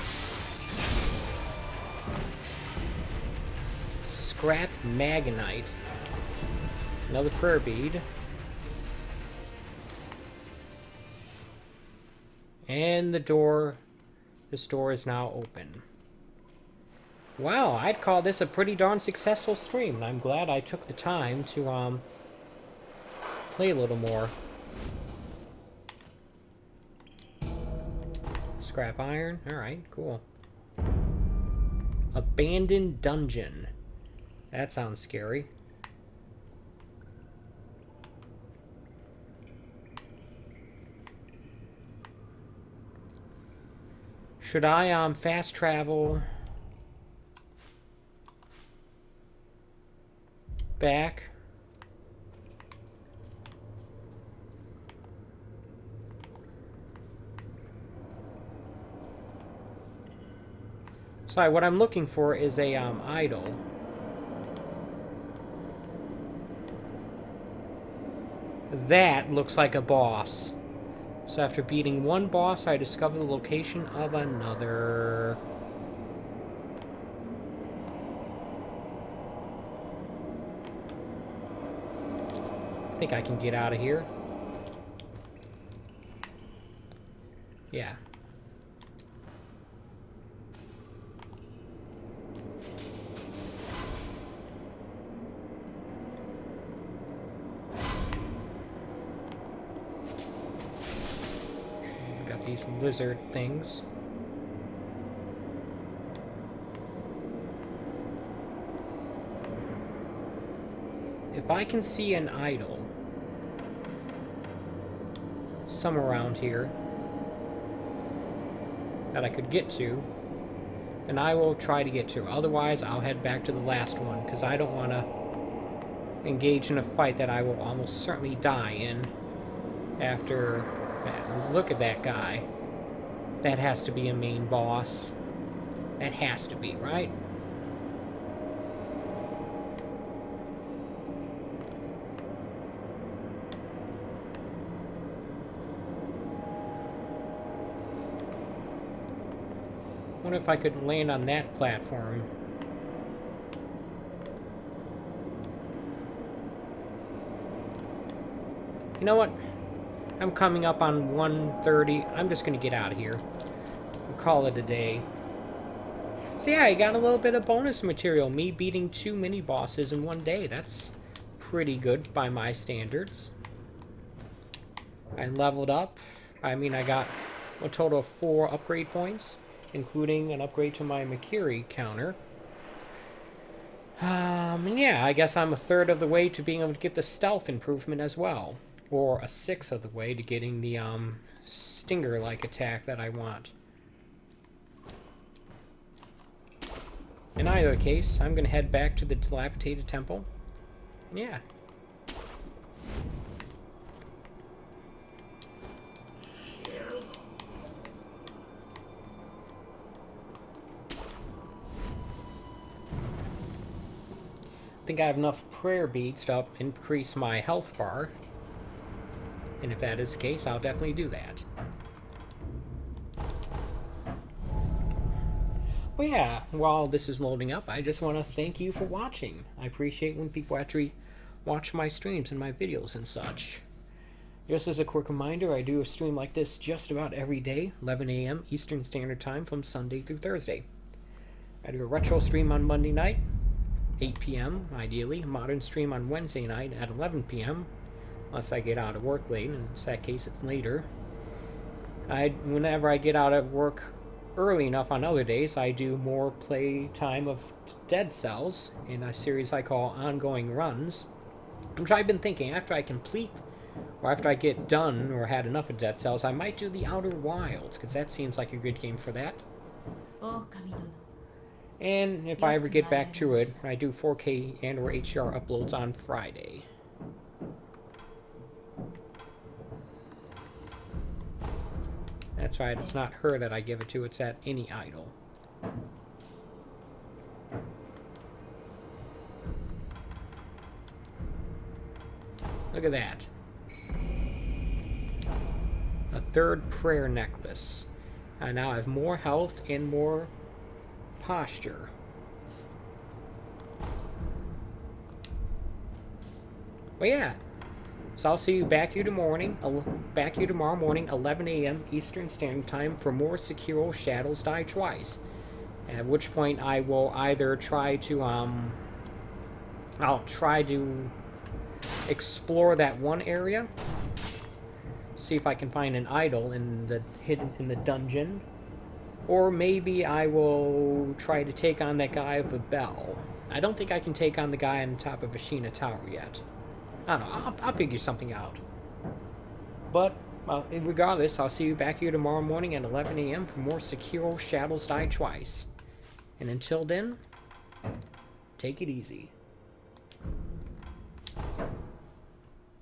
Scrap Magonite. Another prayer bead. And this door is now open. Wow, I'd call this a pretty darn successful stream, and I'm glad I took the time to, play a little more. Scrap iron. Alright, cool. Abandoned dungeon. That sounds scary. Should I, fast travel back? Sorry, what I'm looking for is a, idol. That looks like a boss. So after beating one boss, I discover the location of another. I think I can get out of here. Yeah. These lizard things. If I can see an idol somewhere around here that I could get to, then I will try to get to. Otherwise, I'll head back to the last one, because I don't want to engage in a fight that I will almost certainly die in after... Look at that guy. That has to be a main boss. That has to be, right? Wonder if I could land on that platform. You know what? I'm coming up on 1:30. I'm just going to get out of here and call it a day. So yeah, I got a little bit of bonus material. Me beating 2 mini-bosses in one day. That's pretty good by my standards. I leveled up. I mean, I got a total of 4 upgrade points, including an upgrade to my Mikiri counter. And yeah, I guess I'm a third of the way to being able to get the stealth improvement as well. Or a sixth of the way to getting the stinger-like attack that I want. In either case, I'm going to head back to the dilapidated temple. Yeah. I think I have enough prayer beads to increase my health bar. And if that is the case, I'll definitely do that. Well, yeah, while this is loading up, I just want to thank you for watching. I appreciate when people actually watch my streams and my videos and such. Just as a quick reminder, I do a stream like this just about every day, 11 a.m. Eastern Standard Time from Sunday through Thursday. I do a retro stream on Monday night, 8 p.m. ideally, a modern stream on Wednesday night at 11 p.m. Unless I get out of work late, in that case it's later. Whenever I get out of work early enough on other days, I do more play time of Dead Cells in a series I call Ongoing Runs, which I've been thinking after I complete, or after I get done or had enough of Dead Cells, I might do the Outer Wilds, because that seems like a good game for that. And if I ever get back to it, I do 4K and or HDR uploads on Friday. That's right, it's not her that I give it to, it's at any idol. Look at that. A third prayer necklace. I now have more health and more posture. Well, yeah. So I'll see you back here tomorrow morning, 11 a.m. Eastern Standard Time for more Sekiro Shadows Die Twice. At which point I will either try to, I'll try to explore that one area, see if I can find an idol hidden in the dungeon, or maybe I will try to take on that guy with a bell. I don't think I can take on the guy on top of Ashina Tower yet. I don't know, I'll figure something out. But, regardless, I'll see you back here tomorrow morning at 11 a.m. for more Sekiro Shadows Die Twice. And until then, take it easy.